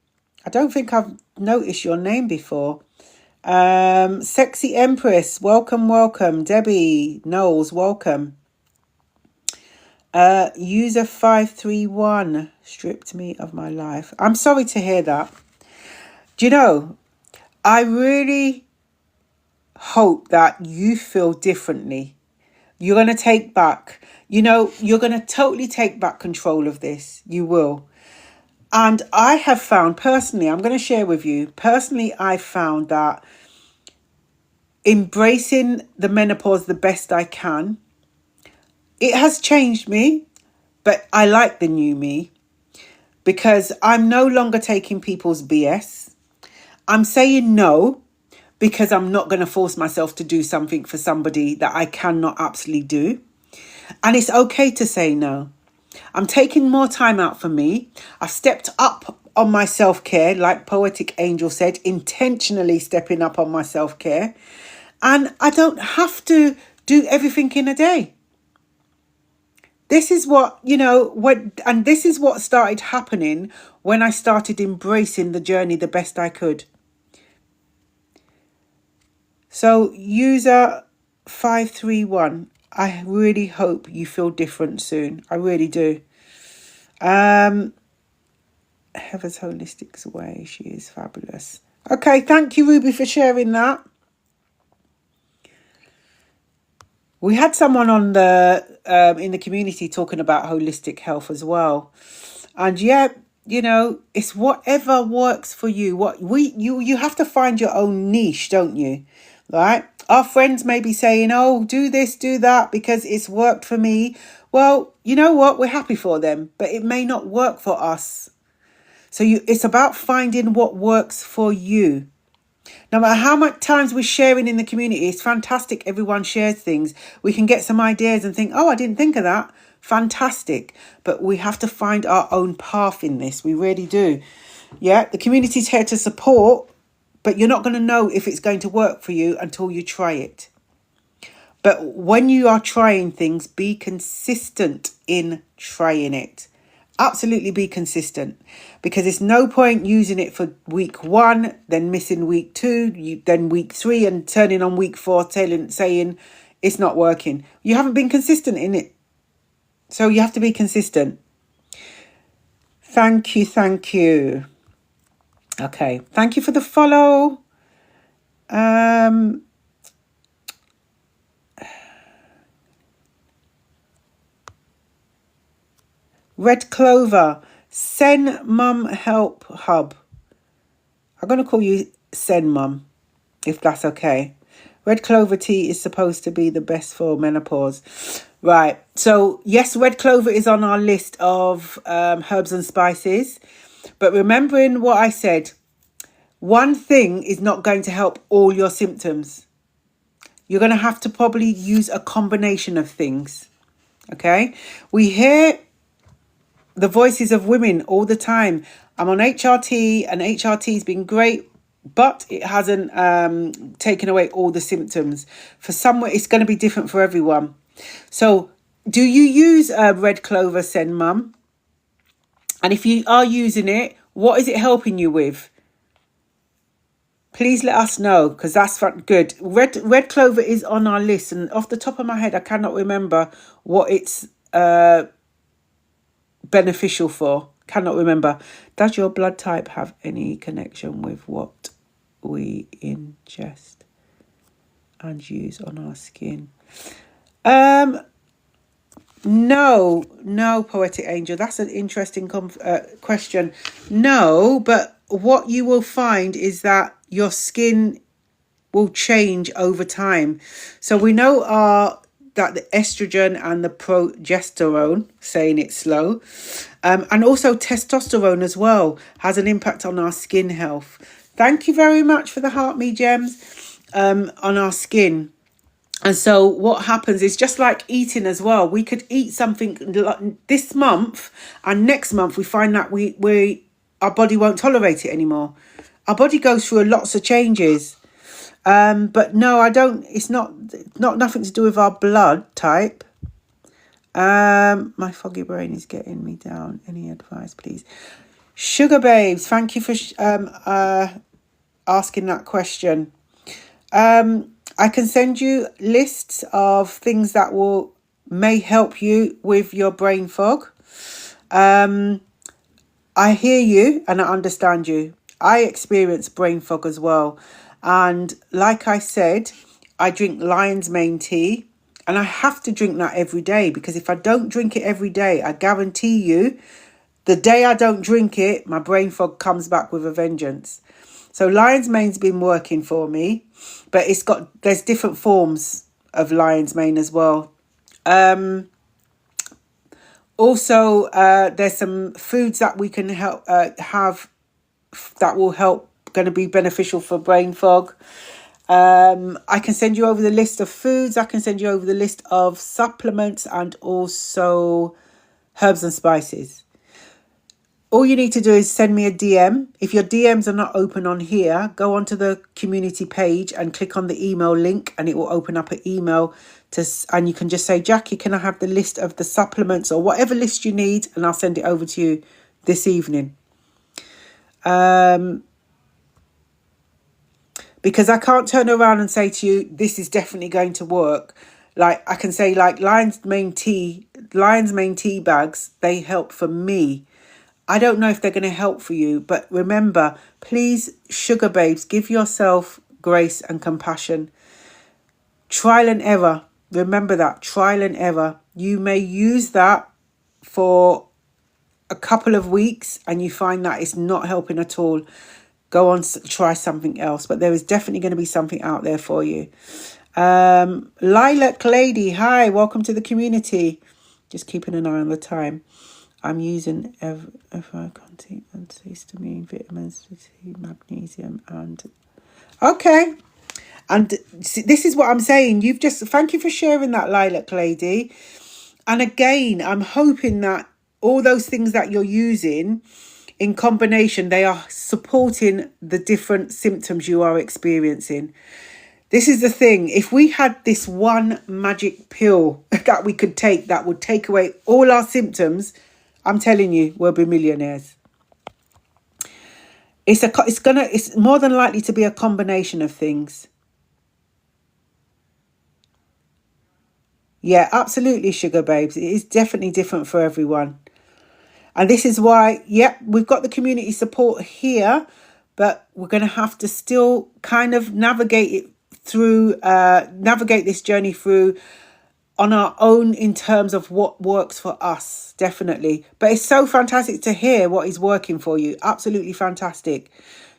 I don't think I've noticed your name before. Sexy Empress, welcome. Debbie Knowles, welcome. User 531 stripped me of my life. I'm sorry to hear that. Do you know, I really hope that you feel differently. You're going to take back, you know, you're going to totally take back control of this. You will. And I have found personally, I'm going to share with you, personally, I found that embracing the menopause the best I can, it has changed me, but I like the new me because I'm no longer taking people's BS. I'm saying no because I'm not going to force myself to do something for somebody that I cannot absolutely do. And it's okay to say no. I'm taking more time out for me. I've stepped up on my self-care, like Poetic Angel said, intentionally stepping up on my self-care. And I don't have to do everything in a day. This is what, you know, and this is what started happening when I started embracing the journey the best I could. So user 531, I really hope you feel different soon. I really do. Heather's Holistic Way, she is fabulous. Okay, thank you, Ruby, for sharing that. We had someone on the in the community talking about holistic health as well. And yeah, you know, it's whatever works for you. You have to find your own niche, don't you? Right? Our friends may be saying, oh, do this, do that, because it's worked for me. Well, you know what? We're happy for them, but it may not work for us. So it's about finding what works for you. No matter how much times we're sharing in the community, it's fantastic. Everyone shares things. We can get some ideas and think, oh, I didn't think of that. Fantastic. But we have to find our own path in this. We really do. Yeah, the community's here to support, but you're not going to know if it's going to work for you until you try it. But when you are trying things, be consistent in trying it. Absolutely be consistent, because it's no point using it for week 1, then missing week 2, then week 3 and turning on week 4 saying it's not working. You haven't been consistent in it. So you have to be consistent. Thank you. Okay, thank you for the follow. Red Clover Sen Mum Help Hub. I'm going to call you Sen Mum, if that's okay. Red clover tea is supposed to be the best for menopause. Right. So, yes, red clover is on our list of herbs and spices. But remembering what I said, one thing is not going to help all your symptoms. You're going to have to probably use a combination of things. Okay? We hear the voices of women all the time. I'm on HRT and HRT's been great, but it hasn't taken away all the symptoms. For someone, it's going to be different for everyone. So do you use red clover, Sen Mum? And if you are using it, what is it helping you with? Please let us know, because that's good. Red clover is on our list, and off the top of my head, I cannot remember what it's beneficial for. Cannot remember. Does your blood type have any connection with what we ingest and use on our skin? No, Poetic Angel. That's an interesting question. No, but what you will find is that your skin will change over time. So we know that the estrogen and the progesterone, saying it slow, and also testosterone as well, has an impact on our skin health. Thank you very much for the heart me gems on our skin. And so what happens is just like eating as well. We could eat something this month and next month we find that our body won't tolerate it anymore. Our body goes through lots of changes. But no, I don't. It's not nothing to do with our blood type. My foggy brain is getting me down. Any advice, please? Sugar babes, thank you for asking that question. I can send you lists of things that may help you with your brain fog. I hear you and I understand you. I experience brain fog as well. And like I said, I drink lion's mane tea, and I have to drink that every day, because if I don't drink it every day, I guarantee you, the day I don't drink it, my brain fog comes back with a vengeance. So lion's mane's been working for me, but there's different forms of lion's mane as well. Also, there's some foods that we can have that will help, going to be beneficial for brain fog. I can send you over the list of foods. I can send you over the list of supplements and also herbs and spices. All you need to do is send me a DM. If your DMs are not open on here, go onto the community page and click on the email link, and it will open up an email and you can just say, Jackie, can I have the list of the supplements or whatever list you need, and I'll send it over to you this evening. Because I can't turn around and say to you, this is definitely going to work. Like I can say, like lion's mane tea bags, they help for me. I don't know if they're going to help for you, but remember, please, sugar babes, give yourself grace and compassion. Trial and error. Remember that, trial and error. You may use that for a couple of weeks and you find that it's not helping at all. Go on, try something else, but there is definitely going to be something out there for you. Lilac Lady, hi, welcome to the community. Just keeping an eye on the time. I'm using content and histamine, vitamins, magnesium, and okay. And this is what I'm saying. Thank you for sharing that, Lilac Lady. And again, I'm hoping that all those things that you're using in combination, they are supporting the different symptoms you are experiencing. This is the thing. If we had this one magic pill that we could take that would take away all our symptoms, I'm telling you, we'll be millionaires. It's more than likely to be a combination of things. Yeah, absolutely, sugar babes. It is definitely different for everyone. And this is why, we've got the community support here, but we're going to have to still kind of navigate this journey through on our own in terms of what works for us, definitely. But it's so fantastic to hear what is working for you. Absolutely fantastic.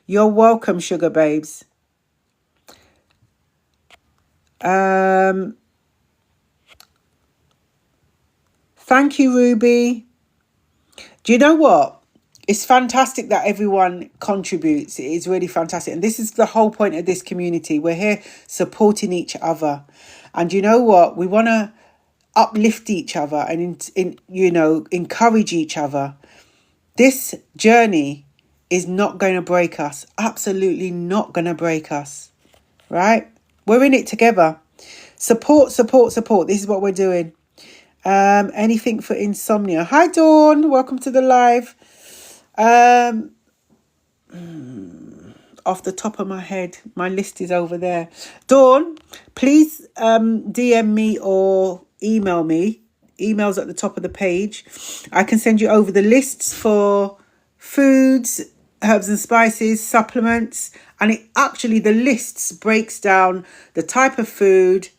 You're welcome, sugar babes. Thank you, Ruby. Do you know what? It's fantastic that everyone contributes. It is really fantastic. And this is the whole point of this community. We're here supporting each other. And you know what? We want to uplift each other and encourage each other. This journey is not going to break us. Absolutely not going to break us. Right? We're in it together. Support. This is what we're doing. Anything for insomnia. Hi, Dawn. Welcome to the live. Off the top of my head, my list is over there. Dawn, please DM me or email me. Email's at the top of the page. I can send you over the lists for foods, herbs and spices, supplements. And the lists breaks down the type of food,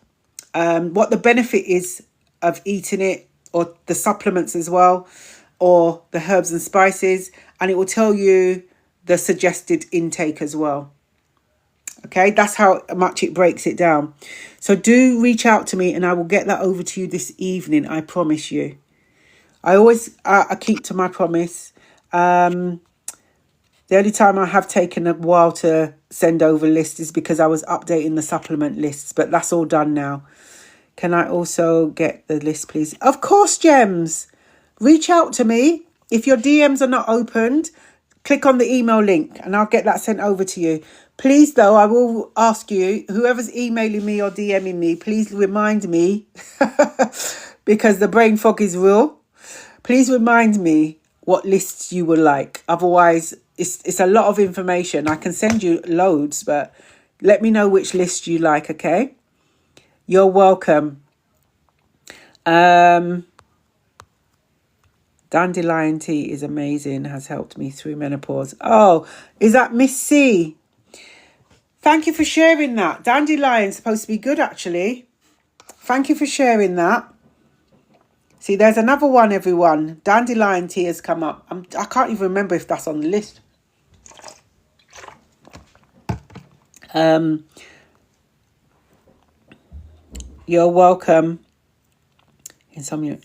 what the benefit is of eating it, or the supplements as well, or the herbs and spices. And it will tell you the suggested intake as well. Okay, that's how much it breaks it down. So do reach out to me and I will get that over to you this evening. I promise you. I always I keep to my promise. The only time I have taken a while to send over lists is because I was updating the supplement lists, but that's all done now. Can I also get the list, please? Of course, Gems. Reach out to me. If your DMs are not opened, click on the email link and I'll get that sent over to you. Please, though, I will ask you, whoever's emailing me or DMing me, please remind me, because the brain fog is real. Please remind me what lists you would like. Otherwise, it's a lot of information. I can send you loads, but let me know which list you like, okay? You're welcome. Dandelion tea is amazing, has helped me through menopause. Oh, is that Miss C? Thank you for sharing that. Dandelion's supposed to be good, actually. Thank you for sharing that. See, there's another one, everyone. Dandelion tea has come up. I can't even remember if that's on the list. You're welcome. Insomnia,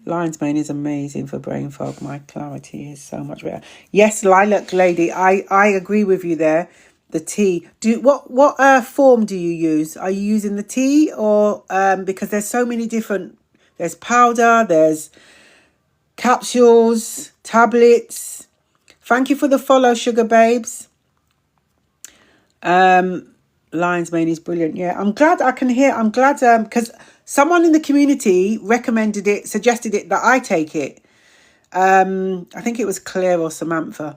lion's mane is amazing for brain fog. My clarity is so much better. Yes, Lilac Lady, I agree with you there. The tea. What form do you use? Are you using the tea or because there's so many different? There's powder, there's capsules, tablets. Thank you for the follow, sugar babes. Lion's mane is brilliant. Yeah, I'm glad I can hear. I'm glad because someone in the community recommended it, suggested it that I take it. I think it was Claire or Samantha.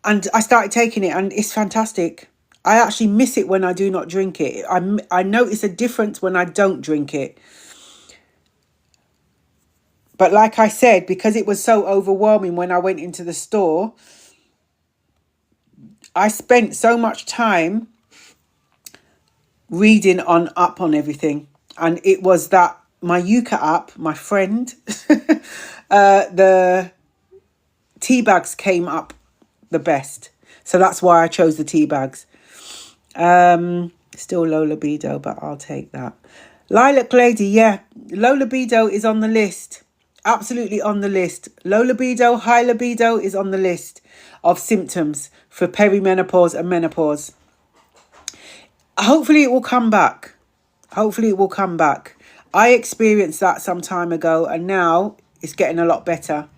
And I started taking it and it's fantastic. I actually miss it when I do not drink it. I notice a difference when I don't drink it. But like I said, because it was so overwhelming when I went into the store, I spent so much time reading up on everything. And it was that my Yuka app, my friend, the tea bags came up the best. So that's why I chose the tea bags. Still low libido, but I'll take that. Lilac Lady, yeah. Low libido is on the list. Absolutely on the list. Low libido, high libido is on the list of symptoms for perimenopause and menopause. Hopefully it will come back. I experienced that some time ago and now it's getting a lot better.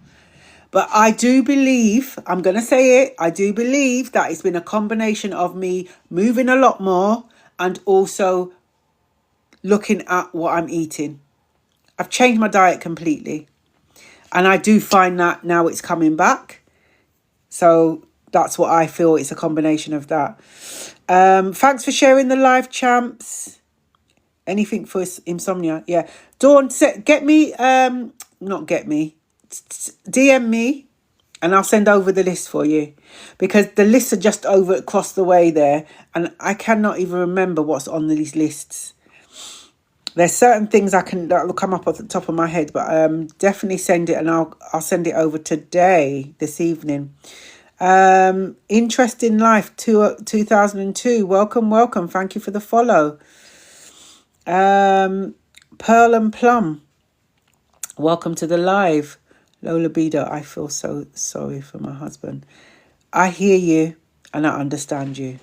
But I do believe, I'm going to say it, I do believe that it's been a combination of me moving a lot more and also looking at what I'm eating. I've changed my diet completely. And I do find that now it's coming back. So that's what I feel. It's a combination of that. Thanks for sharing the live, champs. Anything for insomnia? Yeah. Dawn, DM me and I'll send over the list for you. Because the lists are just over across the way there. And I cannot even remember what's on these lists. There's certain things that'll come up at the top of my head, but definitely send it, and I'll send it over today, this evening. Interest in Life 2002. Welcome. Thank you for the follow. Pearl and Plum. Welcome to the live. Lola Bido, I feel so sorry for my husband. I hear you and I understand you.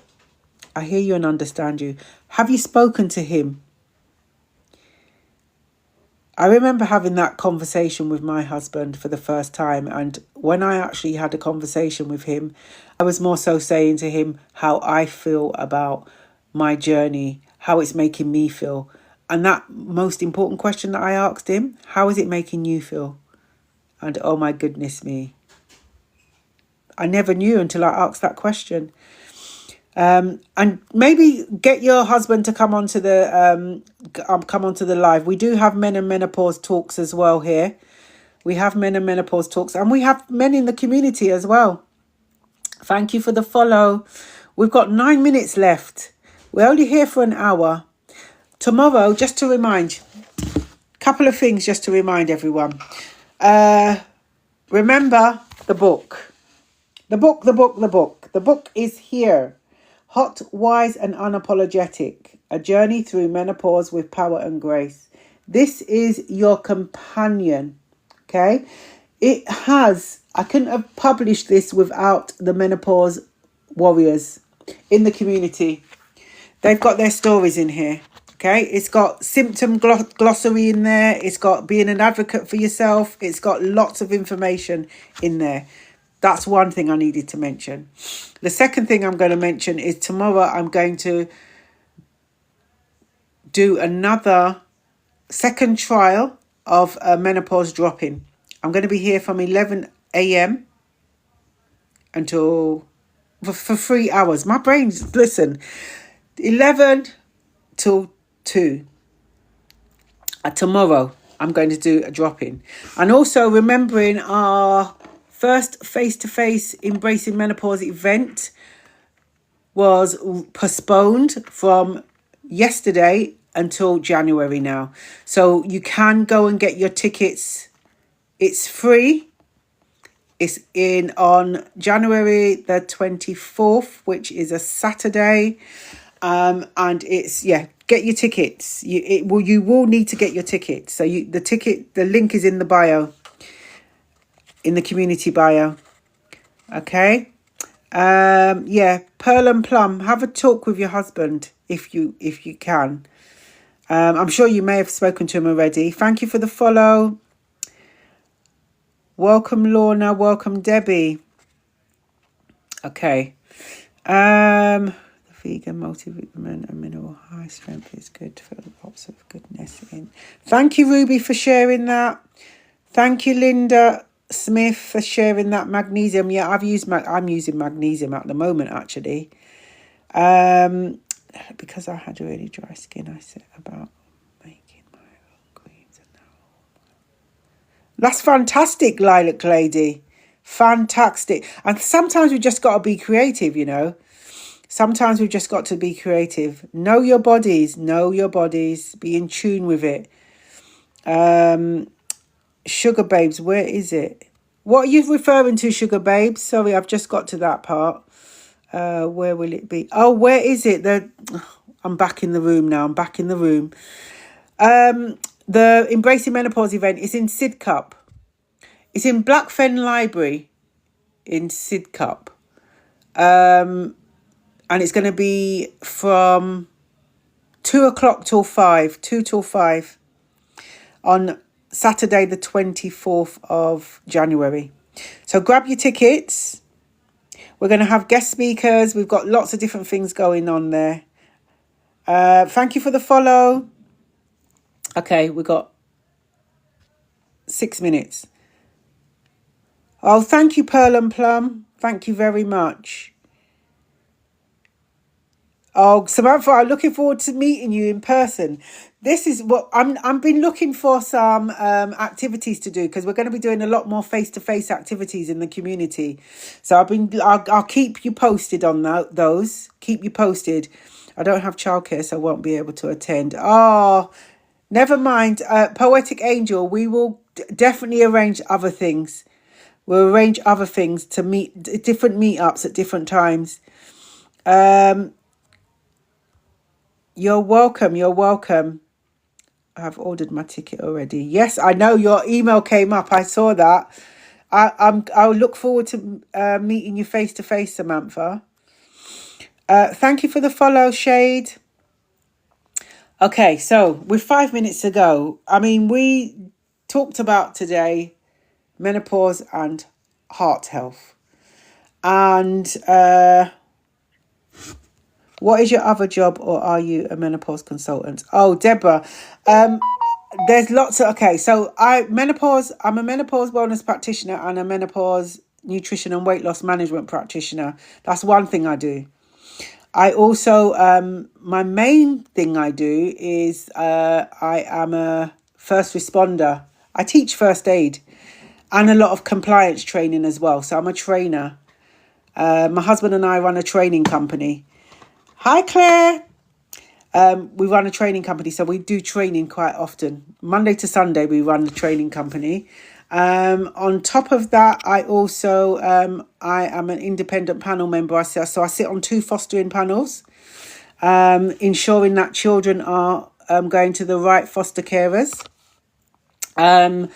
I hear you and understand you. Have you spoken to him? I remember having that conversation with my husband for the first time, and when I actually had a conversation with him, I was more so saying to him how I feel about my journey, how it's making me feel. And that most important question that I asked him, how is it making you feel? And oh my goodness me, I never knew until I asked that question. And maybe get your husband to come onto the live. We do have men and menopause talks as well here. We have men and menopause talks, and we have men in the community as well. Thank you for the follow. We've got 9 minutes left. We're only here for an hour. Tomorrow, just to remind, couple of things just to remind everyone. Remember the book. The book is here. Hot, Wise and Unapologetic. A Journey Through Menopause with Power and Grace. This is your companion. Okay? I couldn't have published this without the menopause warriors in the community. They've got their stories in here. Okay? It's got symptom glossary in there. It's got being an advocate for yourself. It's got lots of information in there. That's one thing I needed to mention. The second thing I'm going to mention is tomorrow I'm going to do another second trial of a menopause drop-in. I'm going to be here from 11 a.m. until for 3 hours. My brain's, listen, 11 till 2. Tomorrow I'm going to do a drop-in. And also remembering our first face-to-face Embracing Menopause event was postponed from yesterday until January now. So you can go and get your tickets. It's free. It's in on January the 24th, which is a Saturday. And it's, get your tickets. You will need to get your tickets. So the link is in the bio. In the community bio. Okay. Pearl and Plum, have a talk with your husband if you can. I'm sure you may have spoken to him already. Thank you for the follow. Welcome Lorna, welcome Debbie. Okay. The vegan multivitamin and mineral high strength is good for lots of goodness in. Thank you Ruby for sharing that. Thank you Linda Smith for sharing that magnesium. Yeah, I'm using magnesium at the moment actually. Because I had really dry skin, I set about making my own creams and now. That's fantastic, Lilac Lady. Fantastic. And sometimes we've just got to be creative, you know. Sometimes we've just got to be creative. Know your bodies. Be in tune with it. Sugar Babes, where is it? What are you referring to, Sugar Babes? Sorry, I've just got to that part. Where will it be? Oh, where is it? I'm back in the room now. The Embracing Menopause event is in Sidcup. It's in Blackfen Library in Sidcup. And it's going to be from 2 till 5 on Saturday the 24th of January. So grab your tickets. We're going to have guest speakers. We've got lots of different things going on there. Thank you for the follow. Okay, we got 6 minutes. Oh, thank you, Pearl and Plum. Thank you very much. Oh, Samantha, I'm looking forward to meeting you in person. This is what I've been looking for some activities to do because we're going to be doing a lot more face-to-face activities in the community. So I'll keep you posted on those. Keep you posted. I don't have childcare, so I won't be able to attend. Oh, Never mind, Poetic Angel. We will definitely arrange other things. We'll arrange other things to meet different meetups at different times. You're welcome. You're welcome. I've ordered my ticket already. Yes, I know your email came up. I saw that. I'll look forward to meeting you face to face, Samantha. Thank you for the follow, Shade. Okay, so with 5 minutes to go, I mean, we talked about today menopause and heart health. And what is your other job, or are you a menopause consultant? Oh, Deborah, there's lots of, okay, so I'm a menopause wellness practitioner and a menopause nutrition and weight loss management practitioner. That's one thing I do. I also, my main thing I do is I am a first responder. I teach first aid and a lot of compliance training as well. So I'm a trainer. My husband and I run a training company. Hi, Claire. We run a training company, so we do training quite often. Monday to Sunday, we run the training company. On top of that, I also I am an independent panel member. So I sit on 2 fostering panels, ensuring that children are going to the right foster carers. And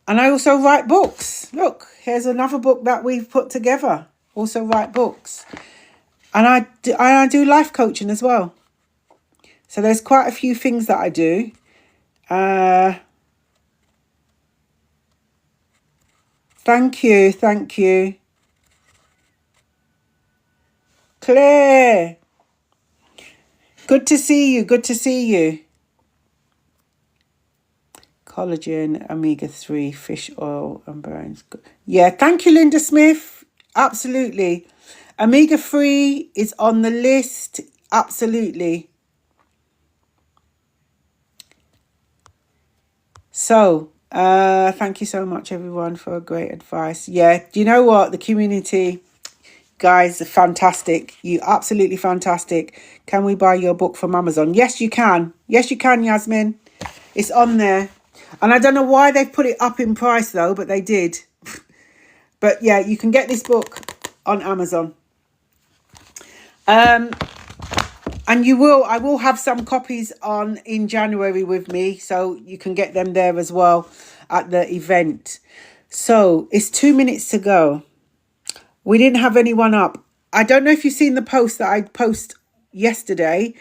I also write books. Look, here's another book that we've put together. Also write books. And I do life coaching as well. So there's quite a few things that I do. Thank you. Claire. Good to see you. Collagen, omega-3, fish oil and bones. Yeah, thank you, Linda Smith. Absolutely. Omega-3 is on the list. Absolutely. So, thank you so much, everyone, for great advice. Yeah, do you know what? The community, guys, are fantastic. You absolutely fantastic. Can we buy your book from Amazon? Yes, you can. Yes, you can, Yasmin. It's on there. And I don't know why they've put it up in price, though, but they did. But yeah, you can get this book on Amazon. And I will have some copies on in January with me, so you can get them there as well at the event. So it's 2 minutes to go. We didn't have anyone up. I don't know if you've seen the post that I posted yesterday.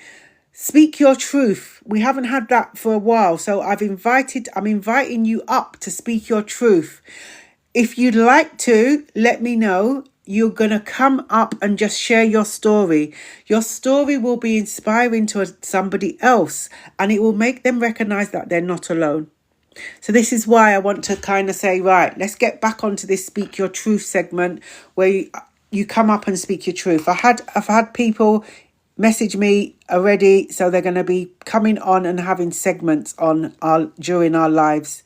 Speak your truth. We haven't had that for a while, so I'm inviting you up to speak your truth. If you'd like to, let me know. You're going to come up and just share your story. Your story will be inspiring to somebody else, and it will make them recognize that they're not alone. So this is why I want to kind of say, right, let's get back onto this Speak Your Truth segment where you come up and speak your truth. I've had people message me already, so they're going to be coming on and having segments on during our lives.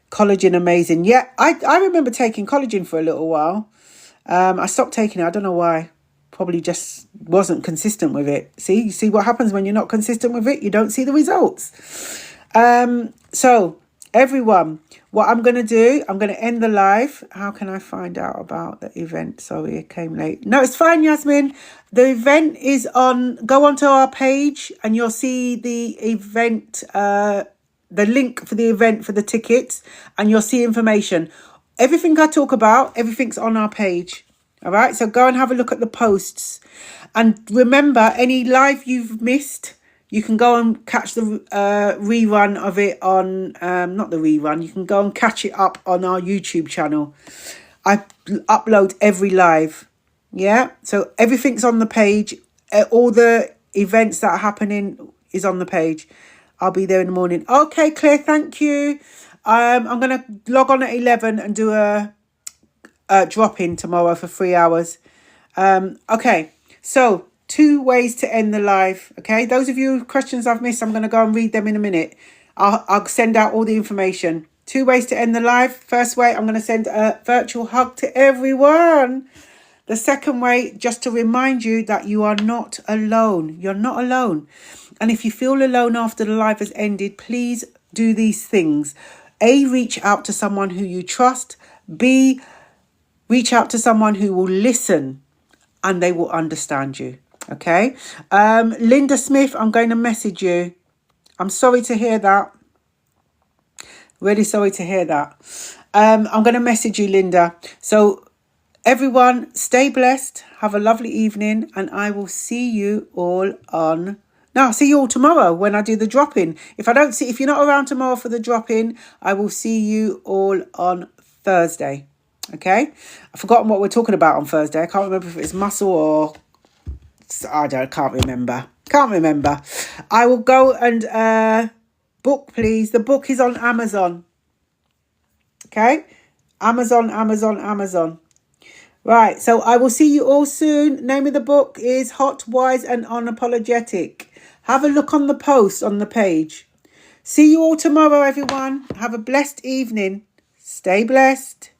Collagen, amazing. Yeah, I remember taking collagen for a little while. I stopped taking it. I don't know why. Probably just wasn't consistent with it. You see what happens when you're not consistent with it? You don't see the results. So everyone, what I'm going to do, I'm going to end the live. How can I find out about the event? Sorry, it came late. No, it's fine, Yasmin. The event is go onto our page and you'll see the event, the link for the event for the tickets, and you'll see information. Everything I talk about, everything's on our page. All right. So go and have a look at the posts, and remember, any live you've missed, you can go and catch the rerun of it on, not the rerun, you can go and catch it up on our YouTube channel. I upload every live. Yeah. So everything's on the page. All the events that are happening is on the page. I'll be there in the morning. Okay, Claire, thank you. I'm going to log on at 11 and do a drop-in tomorrow for 3 hours. Okay, so 2 ways to end the live. Okay, those of you questions I've missed, I'm going to go and read them in a minute. I'll send out all the information. 2 ways to end the live. First way, I'm going to send a virtual hug to everyone. The second way, just to remind you that you are not alone. You're not alone. And if you feel alone after the live has ended, please do these things. A, reach out to someone who you trust. B, reach out to someone who will listen and they will understand you. Okay. Linda Smith, I'm going to message you. I'm sorry to hear that. Really sorry to hear that. I'm going to message you, Linda. So everyone, stay blessed. Have a lovely evening. And I will see you all on... No, I'll see you all tomorrow when I do the drop-in. If you're not around tomorrow for the drop-in, I will see you all on Thursday. Okay? I've forgotten what we're talking about on Thursday. I can't remember if it's muscle or... can't remember. I will go and book, please. The book is on Amazon. Okay? Amazon. Right, so I will see you all soon. Name of the book is Hot, Wise and Unapologetic. Have a look on the post on the page. See you all tomorrow, everyone. Have a blessed evening. Stay blessed.